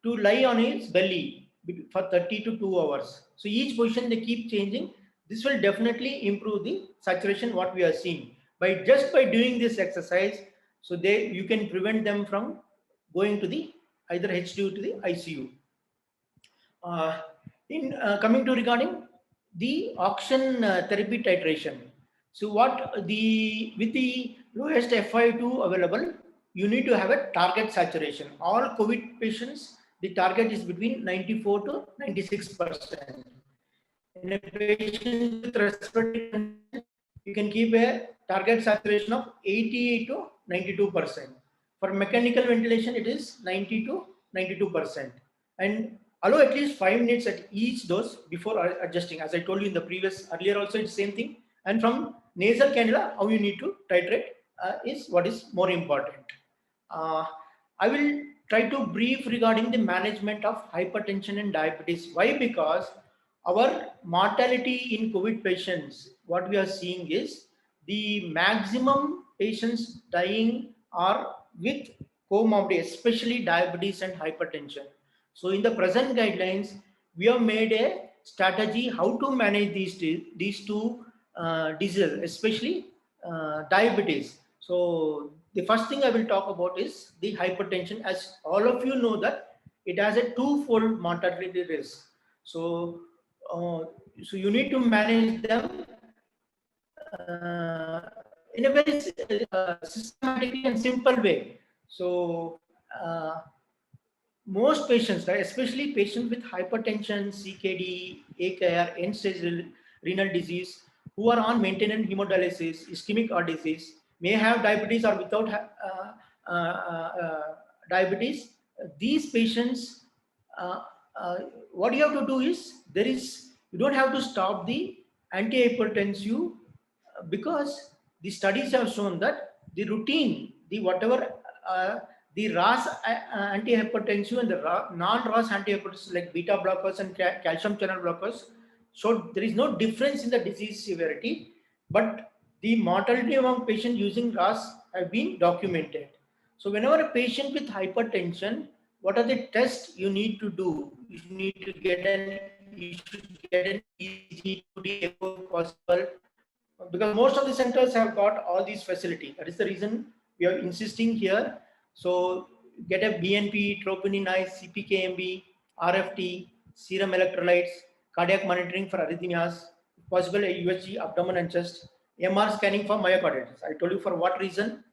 to lie on his belly for 30 to 2 hours. So each position they keep changing. This will definitely improve the saturation what we are seeing. Just by doing this exercise, so you can prevent them from going to the either HDU to the ICU. Coming to regarding the oxygen therapy titration. So with the lowest FiO2 available, you need to have a target saturation. All COVID patients, the target is between 94 to 96%. In a patient with respiratory condition, you can keep a target saturation of 88 to 92%. For mechanical ventilation, it is 90 to 92%. And allow at least 5 minutes at each dose before adjusting. As I told you in the previous earlier also, it's the same thing. And from nasal cannula, how you need to titrate is what is more important. I will try to brief regarding the management of hypertension and diabetes. Why? Because our mortality in COVID patients, what we are seeing is the maximum patients dying are with comorbidity, especially diabetes and hypertension. So in the present guidelines, we have made a strategy how to manage these two diseases, especially diabetes. So the first thing I will talk about is the hypertension. As all of you know that it has a twofold mortality risk. So you need to manage them in a very systematic and simple way. So most patients, right, especially patients with hypertension, CKD, AKR, end-stage renal disease, who are on maintenance hemodialysis, ischemic heart disease, may have diabetes or without diabetes. These patients, what you have to do is, you don't have to stop the antihypertensive because the studies have shown that the routine, the RAS antihypertensive and the non-RAS antihypertensive like beta blockers and calcium channel blockers, so there is no difference in the disease severity, but the mortality among patients using RAS have been documented. So whenever a patient with hypertension, what are the tests you need to do? You should get an ECG to be echo possible, because most of the centers have got all these facilities. That is the reason we are insisting here. So get a BNP, troponin I, CPKMB, RFT, serum electrolytes, cardiac monitoring for arrhythmias, possible a USG, abdomen and chest, MR scanning for myocarditis. I told you for what reason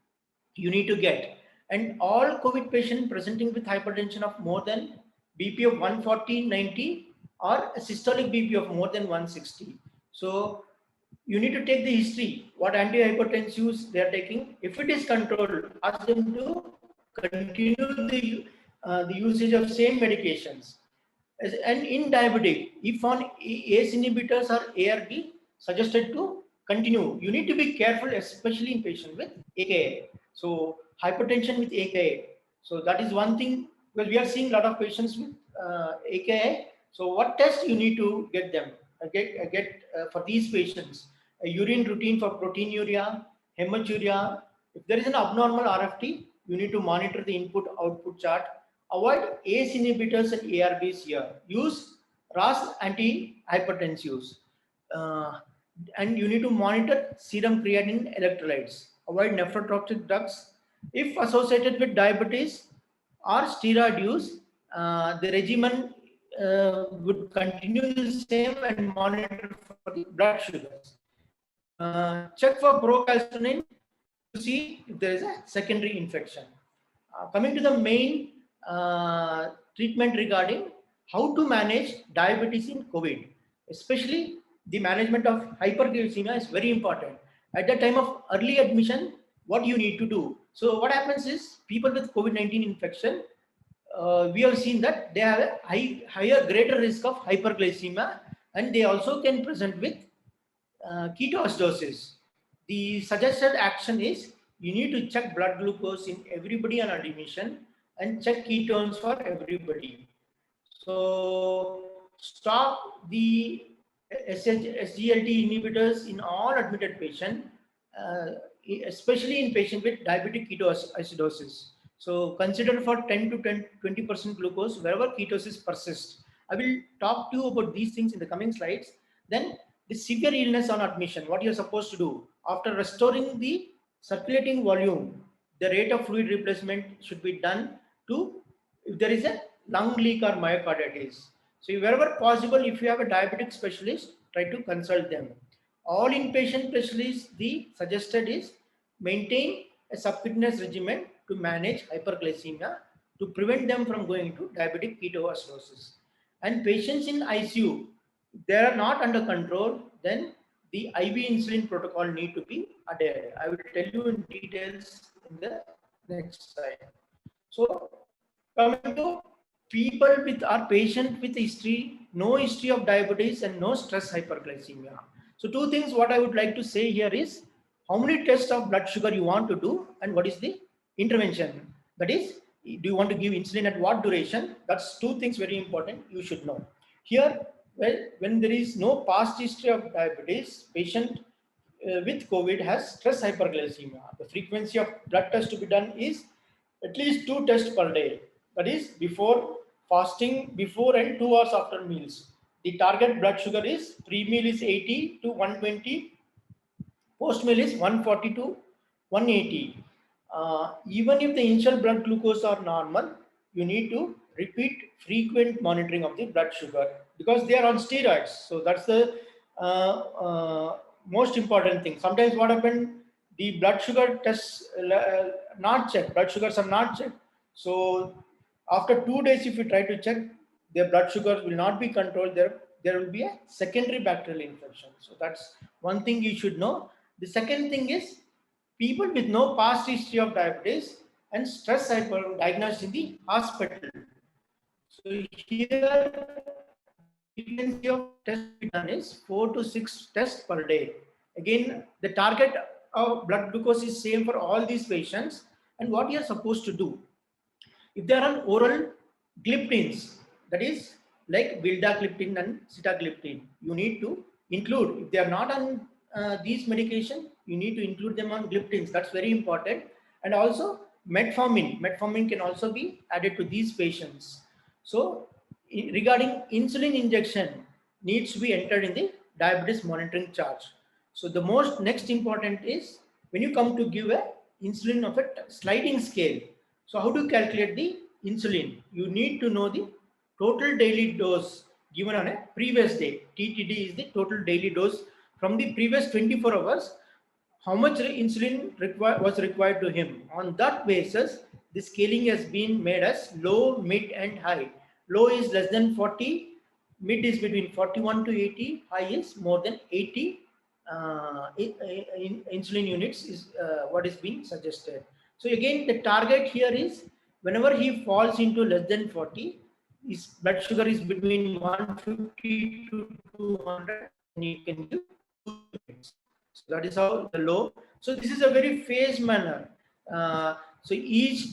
you need to get. And all COVID patients presenting with hypertension of more than BP of 140/90 or a systolic BP of more than 160. So you need to take the history, what antihypertensives they are taking. If it is controlled, ask them to continue the usage of same medications. And in diabetic, if on ACE inhibitors or ARB, suggested to continue. You need to be careful, especially in patients with AKI. So hypertension with AKI. So that is one thing, because we are seeing a lot of patients with AKI. So what test you need to get them? Get for these patients? A urine routine for proteinuria, hematuria. If there is an abnormal RFT, you need to monitor the input-output chart. Avoid ACE inhibitors and ARBs here. Use RAS antihypertensives. And you need to monitor serum creatinine electrolytes. Avoid nephrotoxic drugs. If associated with diabetes or steroid use, the regimen would continue the same and monitor for the blood sugars. Check for procalcitonin to see if there is a secondary infection. Coming to the main treatment regarding how to manage diabetes in COVID, especially the management of hyperglycemia is very important. At the time of early admission, what you need to do. So what happens is people with COVID-19 infection, we have seen that they have a higher, greater risk of hyperglycemia, and they also can present with ketoacidosis. The suggested action is you need to check blood glucose in everybody on admission and check ketones for everybody. So stop the SGLT inhibitors in all admitted patients, especially in patients with diabetic ketoacidosis. So consider for 10 to 20% glucose wherever ketosis persists. I will talk to you about these things in the coming slides. Then the severe illness on admission, what you're supposed to do. After restoring the circulating volume, the rate of fluid replacement should be done to, if there is a lung leak or myocarditis. So wherever possible, if you have a diabetic specialist, try to consult them. All inpatient specialists, the suggested is maintain a subcutaneous regimen to manage hyperglycemia to prevent them from going into diabetic ketoacidosis. And patients in ICU, they are not under control, then the IV insulin protocol need to be adhered. I will tell you in details in the next slide. So coming to people with our patient with history, no history of diabetes and no stress hyperglycemia. So two things what I would like to say here is how many tests of blood sugar you want to do and what is the intervention. That is, do you want to give insulin at what duration? That's two things very important you should know. Here, well, when there is no past history of diabetes, patient with COVID has stress hyperglycemia. The frequency of blood test to be done is at least 2 tests per day. That is before fasting, before and 2 hours after meals. The target blood sugar is pre-meal is 80 to 120, post-meal is 140 to 180. Even if the initial blood glucose are normal, you need to repeat frequent monitoring of the blood sugar because they are on steroids. So that's the most important thing. Sometimes what happens, the blood sugar tests not checked, blood sugars are not checked. So after 2 days, if you try to check, their blood sugars will not be controlled. There will be a secondary bacterial infection. So that's one thing you should know. The second thing is people with no past history of diabetes and stress hyper diagnosed in the hospital. So here the frequency of tests done is 4 to 6 tests per day. Again, the target of blood glucose is same for all these patients. And what you are supposed to do, if they are on oral gliptins, that is like vildagliptin and sitagliptin, you need to include. If they are not on these medication, you need to include them on gliptins. That's very important. And also metformin. Metformin can also be added to these patients. So regarding insulin injection needs to be entered in the diabetes monitoring chart. So the most next important is when you come to give a insulin of a sliding scale. So how to calculate the insulin? You need to know the total daily dose given on a previous day. TTD is the total daily dose from the previous 24 hours. How much insulin was required to him. On that basis, the scaling has been made as low, mid and high. Low is less than 40, mid is between 41 to 80, high is more than 80, insulin units is what is being suggested. So again, the target here is whenever he falls into less than 40, his blood sugar is between 150 to 200, and you can give 2 units. So that is how the low. So this is a very phased manner. So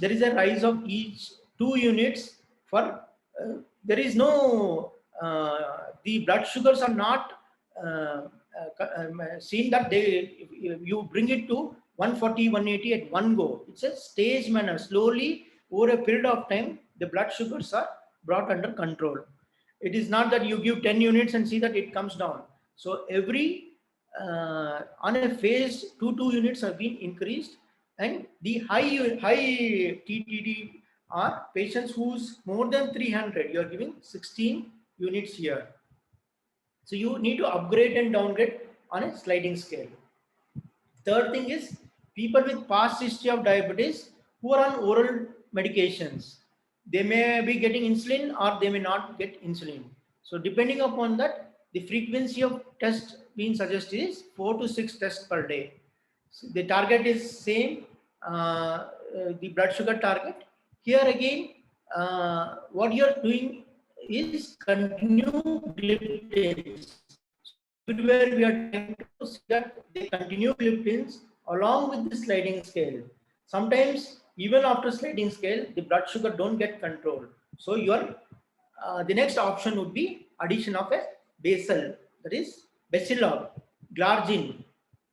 there is a rise of each 2 units for there is no the blood sugars are not seen that you bring it to 140 180 at one go. It's a stage manner. Slowly over a period of time the blood sugars are brought under control. It is not that you give 10 units and see that it comes down. So every on a phase 2 units have been increased, and the high TTD are patients who's more than 300. You are giving 16 units here. So you need to upgrade and downgrade on a sliding scale. Third thing is people with past history of diabetes who are on oral medications. They may be getting insulin or they may not get insulin. So depending upon that, the frequency of test being suggested is 4 to 6 tests per day. So the target is same, the blood sugar target. Here again, what you are doing is continue gliptins. Everywhere we are trying to see that they continue gliptins along with the sliding scale. Sometimes even after sliding scale, the blood sugar don't get control. So your the next option would be addition of a basal, that is Basilog, Glargine,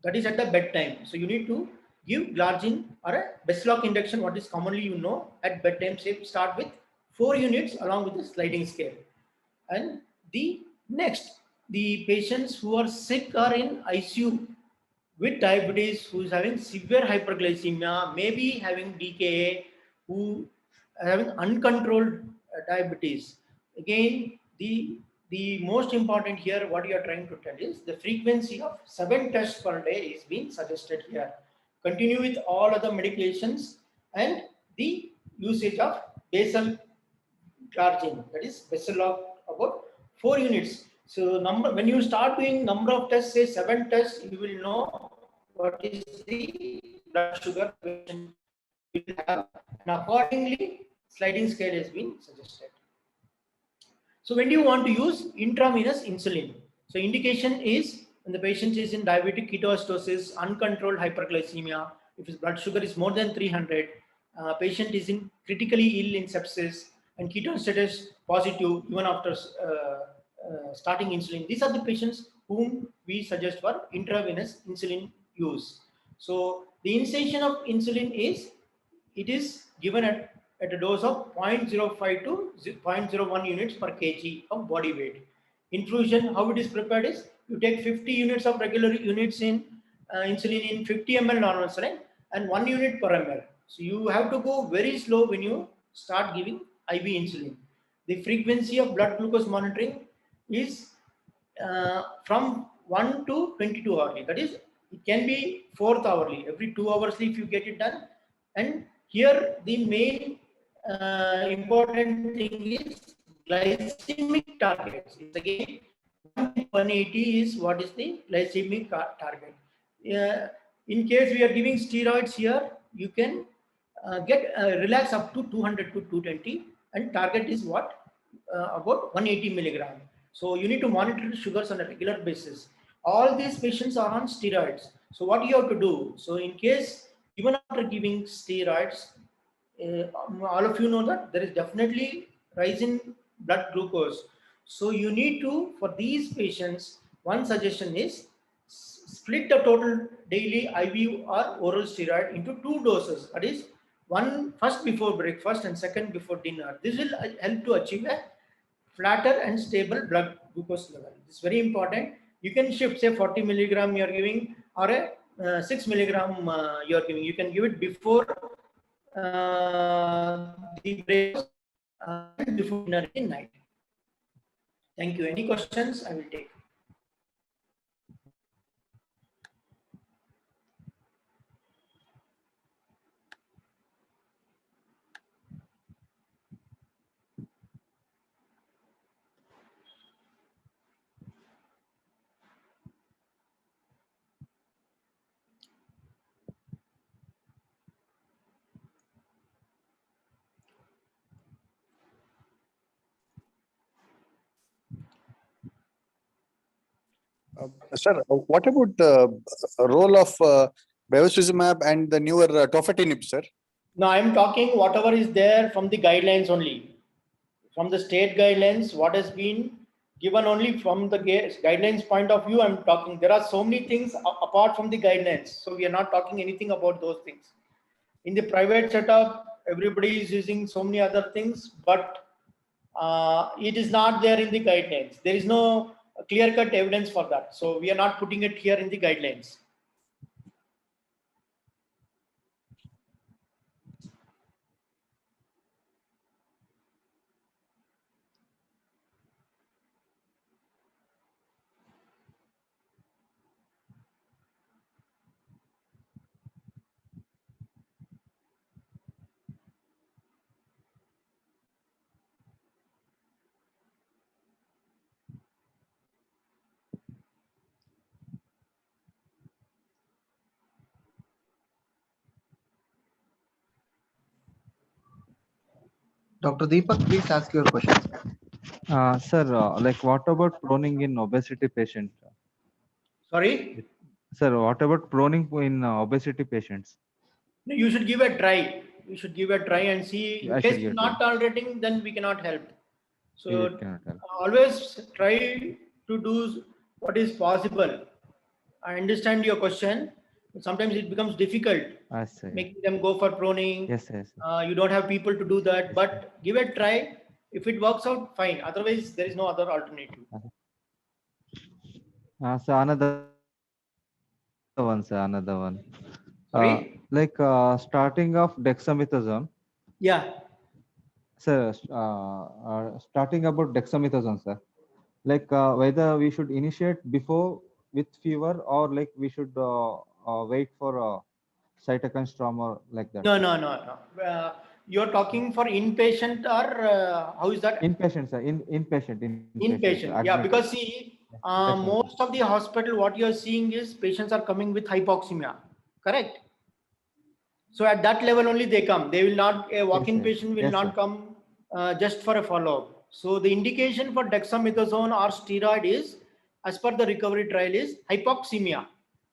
that is at the bedtime. So you need to give Glargine or a Basilog induction, what is commonly you know at bedtime. Say start with 4 units along with the sliding scale. And the next, the patients who are sick or in ICU with diabetes, who is having severe hyperglycemia, maybe having DKA, who are having uncontrolled diabetes. Again, the most important here, what you are trying to tell is the frequency of 7 tests per day is being suggested here. Continue with all other medications and the usage of basal charging, that is Basilog, about 4 units. So when you start doing number of tests, say 7 tests, you will know what is the blood sugar patient will have, and accordingly sliding scale has been suggested. So when do you want to use intravenous insulin? So indication is when the patient is in diabetic ketoacidosis, uncontrolled hyperglycemia, if his blood sugar is more than 300, patient is in critically ill in sepsis and ketone status positive even after starting insulin. These are the patients whom we suggest for intravenous insulin use. So the initiation of insulin is, it is given at a dose of 0.05 to 0.01 units per kg of body weight. Infusion, how it is prepared is, you take 50 units of regular units in insulin in 50 ml normal saline and 1 unit per ml. So you have to go very slow when you start giving IV insulin. The frequency of blood glucose monitoring is from 1 to 22 hourly. That is, it can be 4th hourly, every 2 hours if you get it done. And here the main important thing is glycemic targets. It's again 180 is what is the glycemic target. In case we are giving steroids here, you can get relax up to 200 to 220, and target is what about 180 milligram. So you need to monitor the sugars on a regular basis. All these patients are on steroids. So what you have to do? So in case even after giving steroids, all of you know that there is definitely rise in blood glucose. So you need to, for these patients, one suggestion is split the total daily IV or oral steroid into 2 doses. That is, one first before breakfast and second before dinner. This will help to achieve a flatter and stable blood glucose level. It's very important. You can shift, say 40 milligram you are giving or a 6 milligram you are giving. You can give it before the breakfast and before dinner in night. Thank you. Any questions? I will take. Sir, what about the role of bevacizumab and the newer tofatinib, sir? Now I'm talking whatever is there from the guidelines only. From the state guidelines, what has been given only from the guidelines point of view, I'm talking. There are so many things apart from the guidelines. So we are not talking anything about those things. In the private setup, everybody is using so many other things, but it is not there in the guidelines. There is no clear-cut evidence for that. So we are not putting it here in the guidelines. Dr. Deepak, please ask your question. Sir, like what about proning in obesity patient? Sorry? Sir, what about proning in obesity patients? No, you should give a try. You should give a try and see. In I case should give it's a not tolerating, then we cannot help. So It cannot help. always try to do what is possible. I understand your question. Sometimes it becomes difficult Yes, sir. making them go for proning. Yes, yes. Sir. You don't have people to do that, but give it a try. If it works out, fine. Otherwise, there is no other alternative. So another one, sir. Another one. Sorry? Like starting of dexamethasone. Yeah. Sir, starting about dexamethasone, sir. Like whether we should initiate before with fever or like we should wait for cytokine storm or like that. No. You're talking for inpatient or how is that? Inpatient, sir. Inpatient. Inpatient. Yeah, because see, most of the hospital, what you're seeing is patients are coming with hypoxemia. Correct? So at that level only they come. They will not, a walk-in patient will not come just for a follow-up. So the indication for dexamethasone or steroid is, as per the recovery trial, is hypoxemia.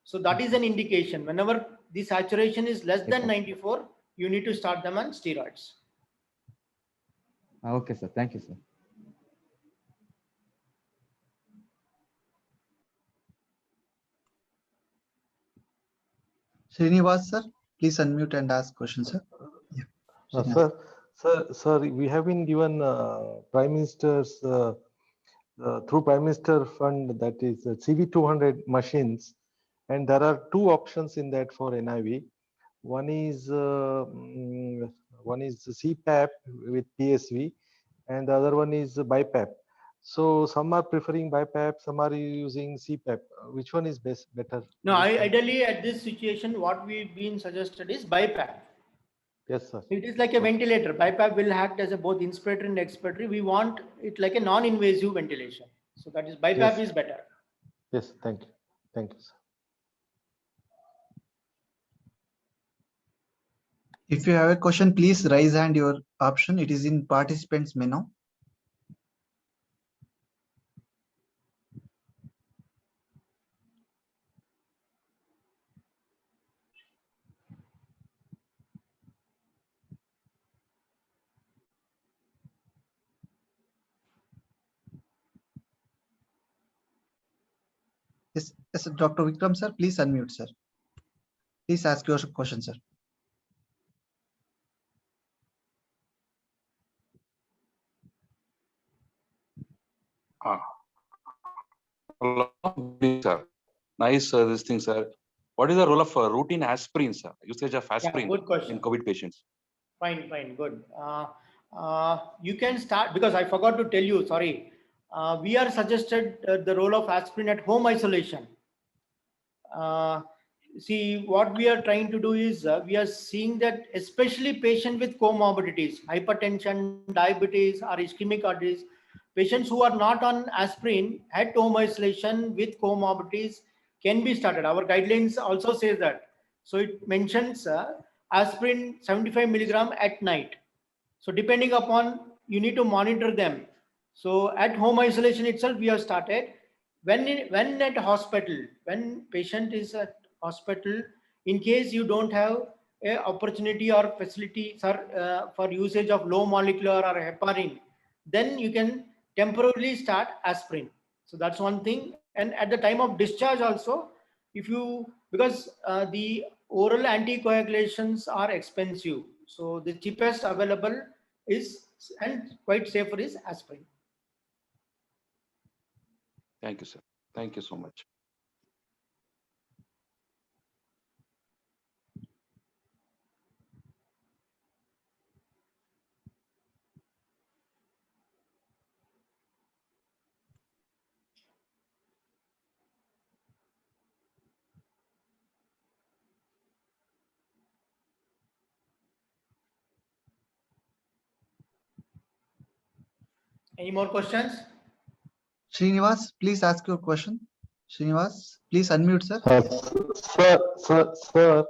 So that is an indication. Whenever the saturation is less than 94, you need to start them on steroids. Okay, sir. Thank you, sir. Srinivas, sir, please unmute and ask question, sir. Yeah. Sir, we have been given Prime Minister's through Prime Minister Fund, that is CV200 machines, and there are two options in that for NIV. One is CPAP with PSV, and the other one is BiPAP. So some are preferring BiPAP, some are using CPAP. Which one is better? No, ideally at this situation, what we've been suggested is BiPAP. Yes, sir. It is like a ventilator. BiPAP will act as a both inspiratory and expiratory. We want it like a non-invasive ventilation. So that is BiPAP is better. Yes, thank you. Thank you, sir. If you have a question, please raise hand your option. It is in participants menu. Yes, Dr. Vikram, sir, please unmute, sir. Please ask your question, sir. Sir. Nice, this thing, sir. What is the role of routine aspirin, sir? Usage of aspirin in COVID patients? Fine, good. You can start, because I forgot to tell you, sorry. We are suggested the role of aspirin at home isolation. See, what we are trying to do is we are seeing that especially patients with comorbidities, hypertension, diabetes, or ischemic heart disease, patients who are not on aspirin at home isolation with comorbidities can be started. Our guidelines also say that. So it mentions aspirin 75 milligram at night. So depending upon, you need to monitor them. So at home isolation itself, we have started. when at hospital, when patient is at hospital, in case you don't have a opportunity or facility for usage of low molecular or heparin, then you can temporarily start aspirin. So that's one thing. And at the time of discharge also, if you, because the oral anticoagulations are expensive, so the cheapest available is and quite safer is aspirin. Thank you, sir. Thank you so much. Any more questions? Srinivas, please ask your question. Srinivas, please unmute, sir. Sir,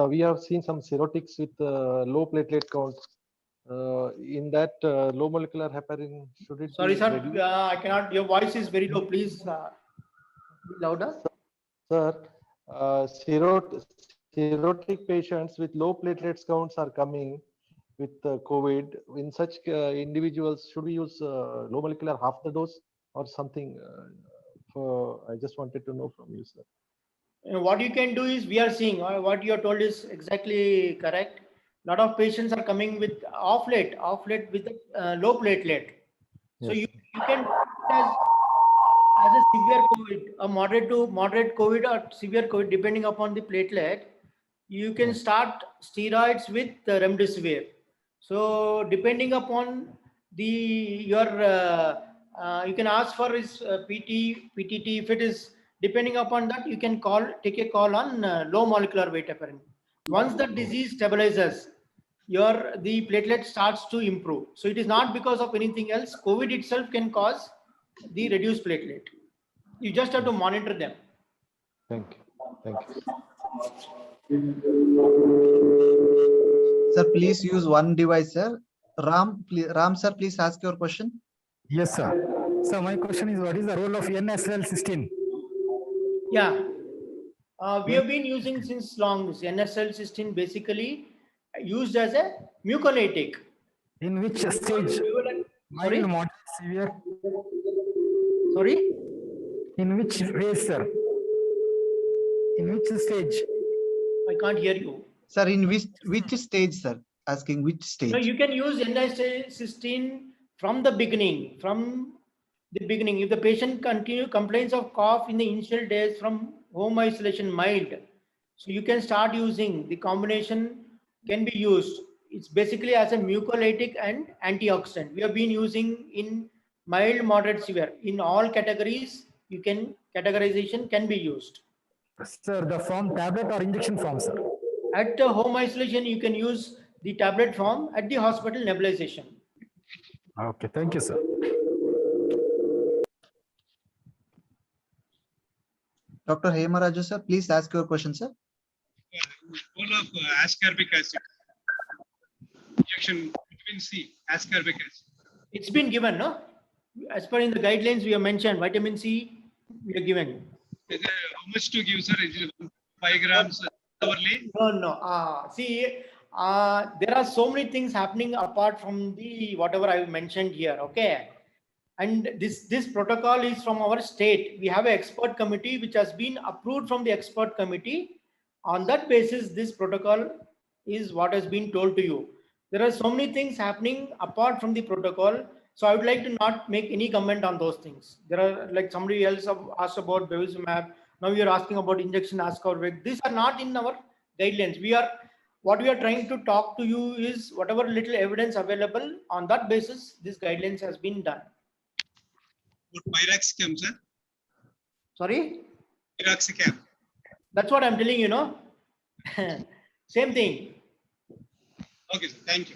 we have seen some cirrhotics with low platelet counts. In that low molecular heparin, should it Sorry, be sir. reduced? I cannot. Your voice is very low. Please be louder. Sir, cirrhotic patients with low platelets counts are coming with COVID. In such individuals, should we use low molecular half the dose or something? I just wanted to know from you, sir. What you can do is, we are seeing what you are told is exactly correct. A lot of patients are coming with off late with low platelet. So Yes. you can as a severe COVID, a moderate COVID or severe COVID, depending upon the platelet, you can start steroids with remdesivir. So depending upon your you can ask for his PTT. If it is depending upon that, you can take a call on low molecular weight heparin. Once the disease stabilizes, the platelet starts to improve. So it is not because of anything else. COVID itself can cause the reduced platelet. You just have to monitor them. Thank you. Thank you. Sir, please use one device, sir. Ram, sir, please ask your question. Yes, sir. So my question is, what is the role of NSL-cysteine? Yeah, we have been using since long. NSL-cysteine basically used as a mucolytic. In which stage? Sorry? Mild, moderate, severe? Sorry? In which phase, sir? In which stage? I can't hear you. Sir, in which stage, sir? Asking which stage? No, you can use NSL-cysteine from the beginning. If the patient complains of cough in the initial days from home isolation mild, so you can start using the combination. Can be used. It's basically as a mucolytic and antioxidant. We have been using in mild, moderate, severe. In all categories, categorization can be used. Sir, the form tablet or injection form, sir? At home isolation, you can use the tablet form. At the hospital, nebulization. Okay, thank you, sir. Dr. Hemaraju, sir, please ask your question, sir. Role of ascorbic acid. Injection vitamin C, ascorbic acid. It's been given, no? As per in the guidelines, we have mentioned vitamin C, we are given. How much to give, sir? 5 grams hourly? No. See, there are so many things happening apart from the whatever I mentioned here, okay? And this protocol is from our state. We have an expert committee which has been approved from the expert committee. On that basis, this protocol is what has been told to you. There are so many things happening apart from the protocol. So I would like to not make any comment on those things. There are, like somebody else have asked about bevacizumab. Now you're asking about injection ascorbic. These are not in our guidelines. What we are trying to talk to you is whatever little evidence available. On that basis, this guidelines has been done. Pyroxicam, sir? Sorry? Pyroxicam. That's what I'm telling you, no? Same thing. Okay, sir. Thank you.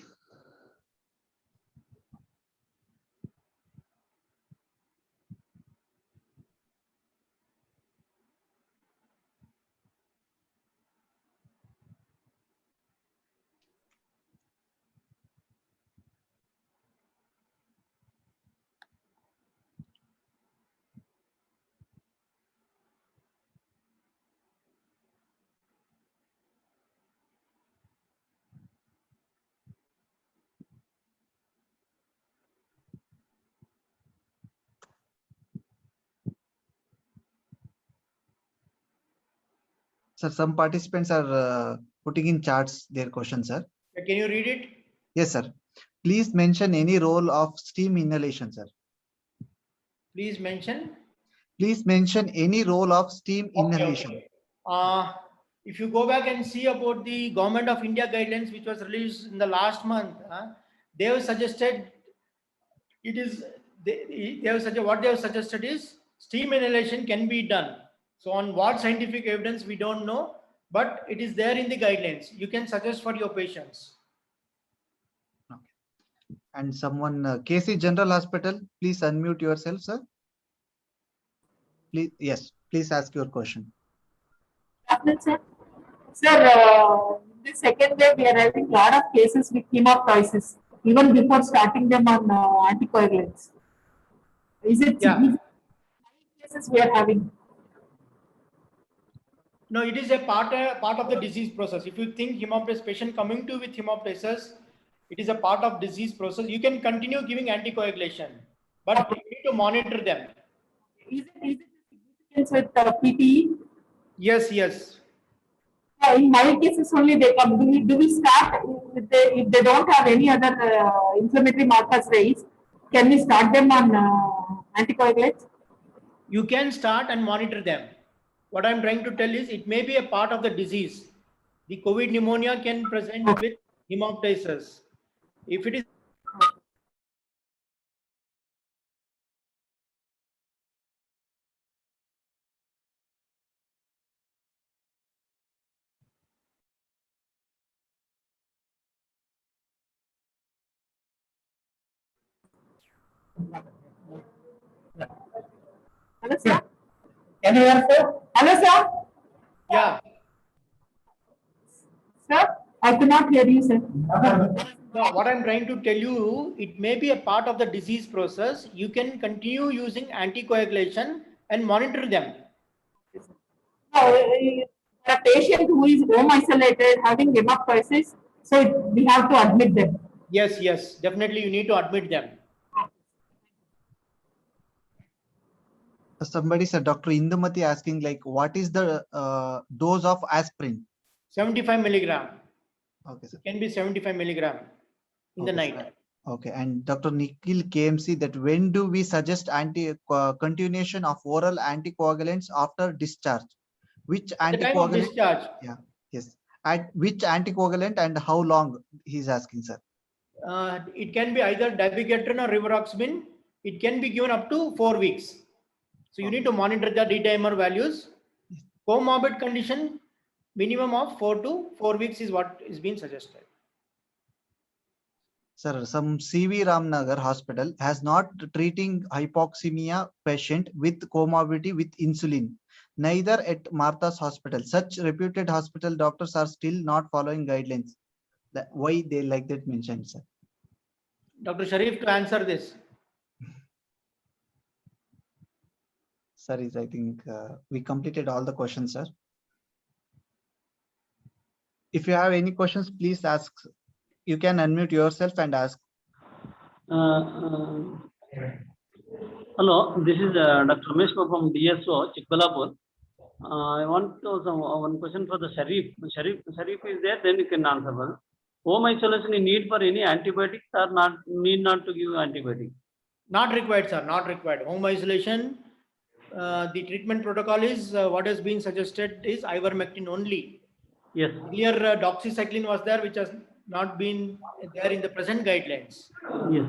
Sir, some participants are putting in charts their questions, sir. Can you read it? Yes, sir. Please mention any role of steam inhalation, sir. Please mention. Please mention any role of steam inhalation. Okay. If you go back and see about the Government of India guidelines, which was released in the last month, they have suggested it is what they have suggested is steam inhalation can be done. So on what scientific evidence we don't know, but it is there in the guidelines. You can suggest for your patients. Okay. And someone, KC General Hospital, please unmute yourself, sir. Please, yes, please ask your question. Sir, the second wave, we are having a lot of cases with hemoptysis, even before starting them on anticoagulants. Is it significant cases we are having? No, it is a part of the disease process. If you think hemoptysis patient coming to with hemoptysis, it is a part of disease process. You can continue giving anticoagulation, but you need to monitor them. Is it significant with PPE? Yes, yes. In my cases only they come. Do we start if they don't have any other inflammatory markers raised? Can we start them on anticoagulates? You can start and monitor them. What I'm trying to tell is it may be a part of the disease. The COVID pneumonia can present with hemoptysis. If it is Hello, sir. Can you hear, sir? Hello, sir. Yeah. Sir, I cannot hear you, sir. No, what I'm trying to tell you, it may be a part of the disease process. You can continue using anticoagulation and monitor them. A patient who is home isolated having hemoptysis, so we have to admit them. Yes, yes, definitely you need to admit them. Somebody said, Dr. Indumati asking, like, what is the dose of aspirin? 75 milligram. Okay, sir. It can be 75 milligram in the night. Sir. Okay, and Dr. Nikhil KMC, that when do we suggest continuation of oral anticoagulants after discharge? Which At the time of anticoagulant? discharge. Yeah, yes. At which anticoagulant and how long? He's asking, sir. It can be either dabigatran or rivaroxaban. It can be given up to 4 weeks. So you need to monitor the D-dimer values. Comorbid condition, minimum of 4 weeks is what is being suggested. Sir, some CV Ramnagar hospital has not treating hypoxemia patient with comorbidity with insulin. Neither at Martha's hospital. Such reputed hospital doctors are still not following guidelines. Why they like that mentioned, sir? Dr. Sharif, to answer this. Sir, I think we completed all the questions, sir. If you have any questions, please ask. You can unmute yourself and ask. Hello, this is Dr. Ramesh from DSO, Chikbalapur. I want to one question for the Sharif. Sharif is there, then you can answer. Well, home isolation in need for any antibiotics or not need not to give antibiotics? Not required, sir. Not required. Home isolation. The treatment protocol is what has been suggested is ivermectin only. Yes. Earlier, doxycycline was there, which has not been there in the present guidelines. Yes.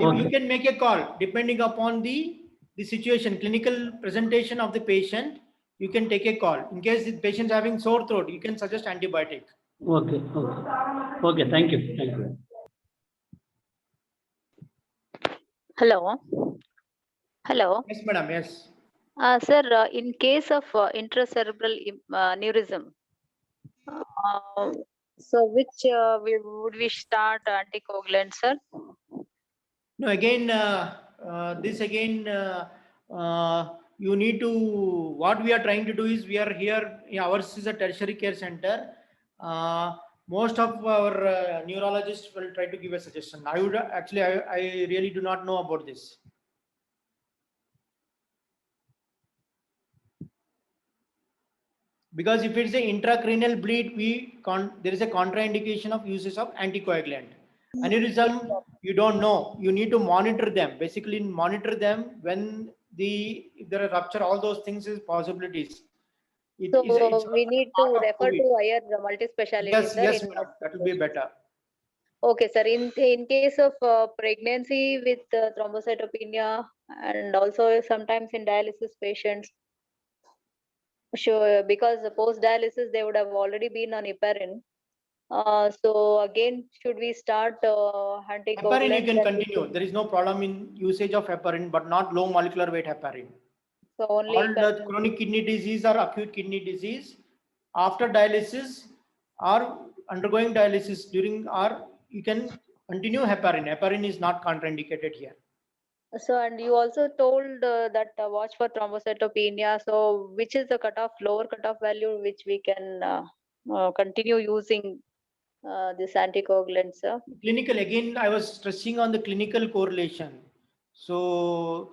You can make a call depending upon the situation, clinical presentation of the patient. You can take a call. In case the patient is having sore throat, you can suggest antibiotic. Okay. Okay. Okay. Thank you. Thank you. Hello. Hello. Yes, madam. Yes. Sir, in case of intracerebral aneurysm, so which would we start anticoagulant, sir? No, again, you need to, what we are trying to do is we are here, ours is a tertiary care center. Most of our neurologists will try to give a suggestion. I would actually, I really do not know about this. Because if it's an intracranial bleed, there is a contraindication of uses of anticoagulant. Aneurysm, you don't know. You need to monitor them. Basically, monitor them when if there are rupture. All those things is possibilities. So we need to refer to higher multi-speciality. Yes, sir, yes, madam. That will be better. Okay, sir. In case of pregnancy with thrombocytopenia and also sometimes in dialysis patients, sure, because post dialysis they would have already been on heparin. So again, should we start anticoagulant? Heparin you can continue. There is no problem in usage of heparin, but not low molecular weight heparin. So only all the chronic kidney disease or acute kidney disease after dialysis or undergoing dialysis during, or you can continue heparin. Heparin is not contraindicated here. So, and you also told that watch for thrombocytopenia. So, which is the cutoff, lower cutoff value, which we can continue using this anticoagulant, sir? Clinical, again, I was stressing on the clinical correlation. So,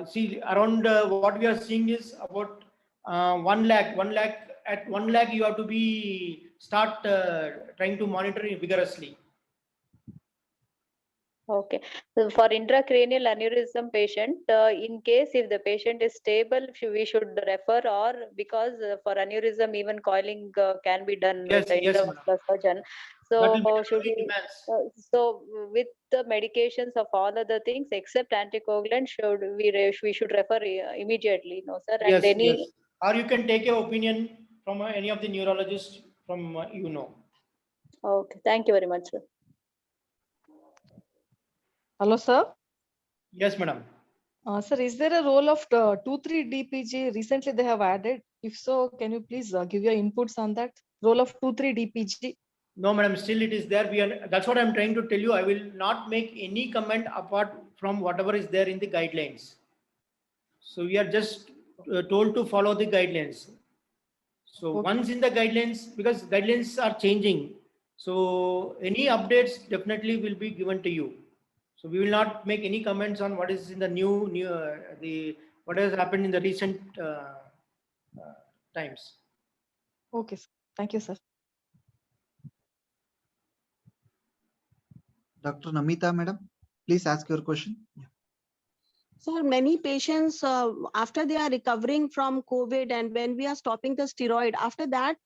see, around what we are seeing is about 1 lakh. 1 lakh, at 1 lakh, you have to start trying to monitor it vigorously. Okay. So for intracranial aneurysm patient, in case if the patient is stable, we should refer, or because for aneurysm even coiling can be done with the intravascular surgeon. So should we, so with the medications of all other things except anticoagulant, we should refer immediately, no sir? And Yes, yes. Or you can take your opinion from any of the neurologists from Okay. Thank you very much, sir. Hello, sir. Yes, madam. Sir, is there a role of 2,3-DPG? Recently, they have added. If so, can you please give your inputs on that role of 2,3-DPG? No, madam. Still, it is there. That's what I'm trying to tell you. I will not make any comment apart from whatever is there in the guidelines. So we are just told to follow the guidelines. So once in the guidelines, because guidelines are changing, so any updates definitely will be given to you. So we will not make any comments on what is in the what has happened in the recent times. Okay, sir. Thank you, sir. Dr. Namita, madam, please ask your question. So many patients, after they are recovering from COVID and when we are stopping the steroid, after that,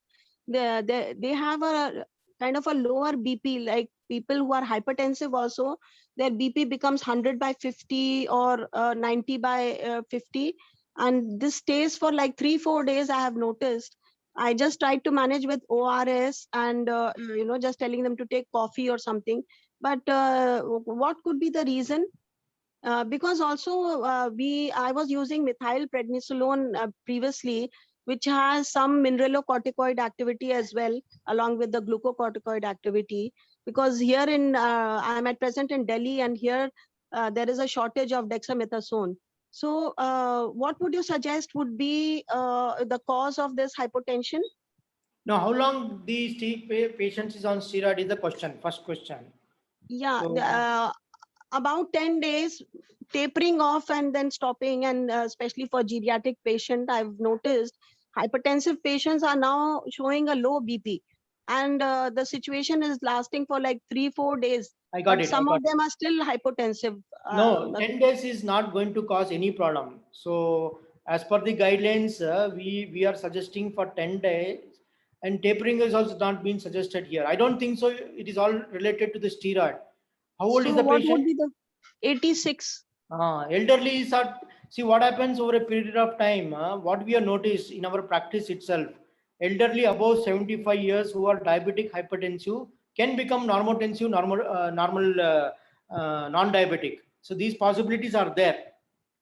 they have a kind of a lower BP, like people who are hypertensive also, their BP becomes 100/50 or 90/50. And this stays for like 3-4 days, I have noticed. I just tried to manage with ORS and, just telling them to take coffee or something. But what could be the reason? Because also I was using methylprednisolone previously, which has some mineralocorticoid activity as well, along with the glucocorticoid activity. Because here I'm at present in Delhi, and here there is a shortage of dexamethasone. So what would you suggest would be the cause of this hypotension? Now, how long these patients is on steroid is the question, first question. Yeah, so, about 10 days tapering off and then stopping, and especially for geriatric patient, I've noticed hypertensive patients are now showing a low BP, and the situation is lasting for like 3-4 days. I got it. Some of them are still hypotensive. No, 10 days is not going to cause any problem. So as per the guidelines, we are suggesting for 10 days, and tapering is also not being suggested here. I don't think so. It is all related to the steroid. How old is the what patient? Would be the 86. Elderly is see what happens over a period of time. What we have noticed in our practice itself, elderly above 75 years who are diabetic hypertensive can become normotensive, non-diabetic. So these possibilities are there.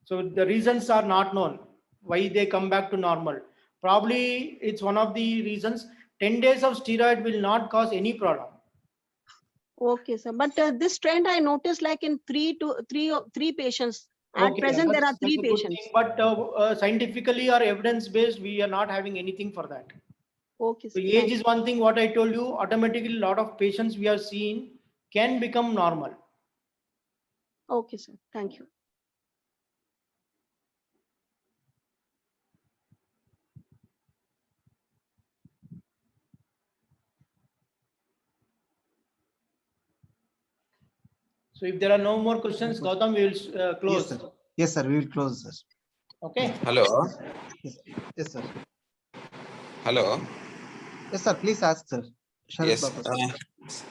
So the reasons are not known why they come back to normal. Probably it's one of the reasons. 10 days of steroid will not cause any problem. Okay, sir. But this trend I noticed like in three patients. At present, there are 3 patients. But scientifically or evidence-based, we are not having anything for that. Okay. So age is one thing. What I told you, automatically a lot of patients we are seeing can become normal. Okay, sir. Thank you. So if there are no more questions, Gautam, we will close. Yes, sir. Yes, sir. We will close, sir. Okay. Hello. Yes, sir. Hello. Yes, sir. Please ask, sir. Sharat Yes. Babu, sir.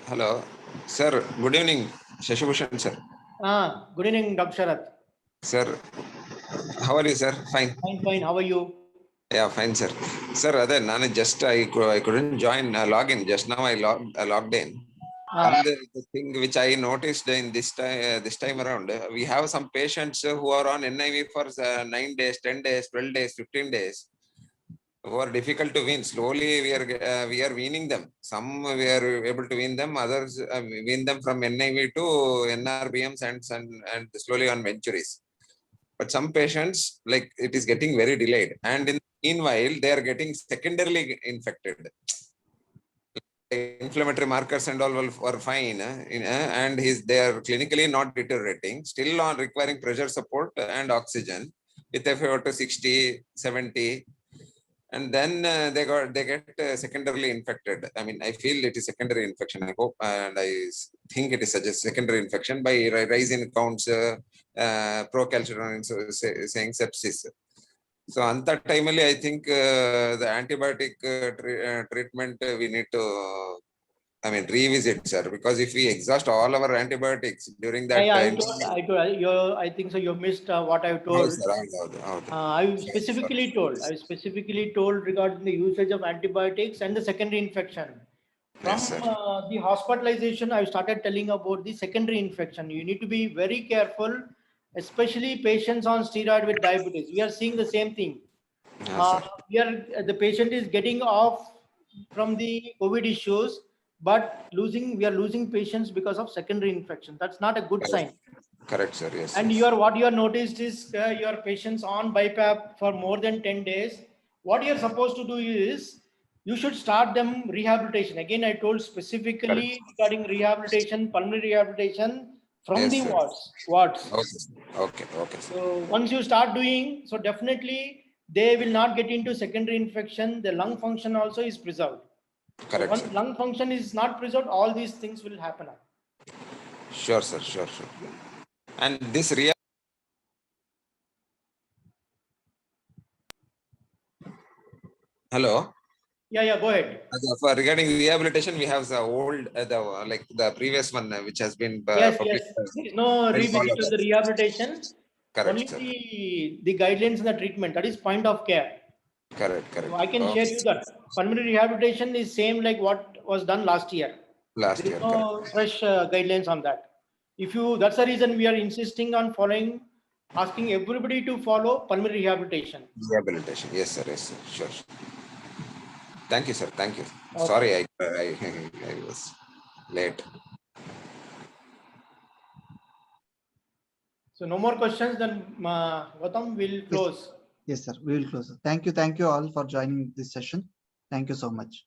Hello, sir. Good evening, Shashibhushan, sir. Good evening, Dr. Sharath. Sir, how are you, sir? Fine. Fine. How are you? Yeah, fine, sir. Sir, I couldn't join login. Just now I logged in. And the thing which I noticed in this time around, we have some patients who are on NIV for 9 days, 10 days, 12 days, 15 days, who are difficult to wean. Slowly we are weaning them. Some we are able to wean them, others wean them from NIV to NRBMs and slowly on Venturis. But some patients, like, it is getting very delayed, and in the meanwhile they are getting secondarily infected. Inflammatory markers and all were fine, and they are clinically not deteriorating, still on requiring pressure support and oxygen with FiO2 to 60, 70, and then they get secondarily infected. I mean, I feel it is secondary infection. I hope and I think it is such a secondary infection by rise in counts, procalcitonin, saying sepsis. So at that time, I think the antibiotic treatment we need to, revisit, sir, because if we exhaust all our antibiotics during that time. I think so. You missed what I told. I specifically told regarding the usage of antibiotics and the secondary infection. From the hospitalization, I started telling about the secondary infection. You need to be very careful, especially patients on steroid with diabetes. We are seeing the same thing. The patient is getting off from the COVID issues, but we are losing patients because of secondary infection. That's not a good sign. Correct, sir. Yes. And what you are noticed is your patients on BiPAP for more than 10 days. What you're supposed to do is you should start them rehabilitation. Again, I told specifically regarding rehabilitation, pulmonary rehabilitation from the wards. Okay. So once you start doing, so definitely they will not get into secondary infection. The lung function also is preserved. Correct. So once lung function is not preserved, all these things will happen. Sure, sir. Sure. And this Hello. Yeah, go ahead. For regarding rehabilitation, we have the old, the previous one, which has been yes. There is no revisit to the rehabilitation. Correct. Only the guidelines and the treatment. That is point of care. Correct. So I can share you that pulmonary rehabilitation is same like what was done last year. There is no fresh guidelines on that. That's the reason we are insisting on asking everybody to follow pulmonary rehabilitation. Rehabilitation, yes, sir. Sure. Thank you, sir. Thank you. Okay. Sorry, I was late. So no more questions, then Gautam will close. Yes, sir. We will close. Thank you all for joining this session. Thank you so much.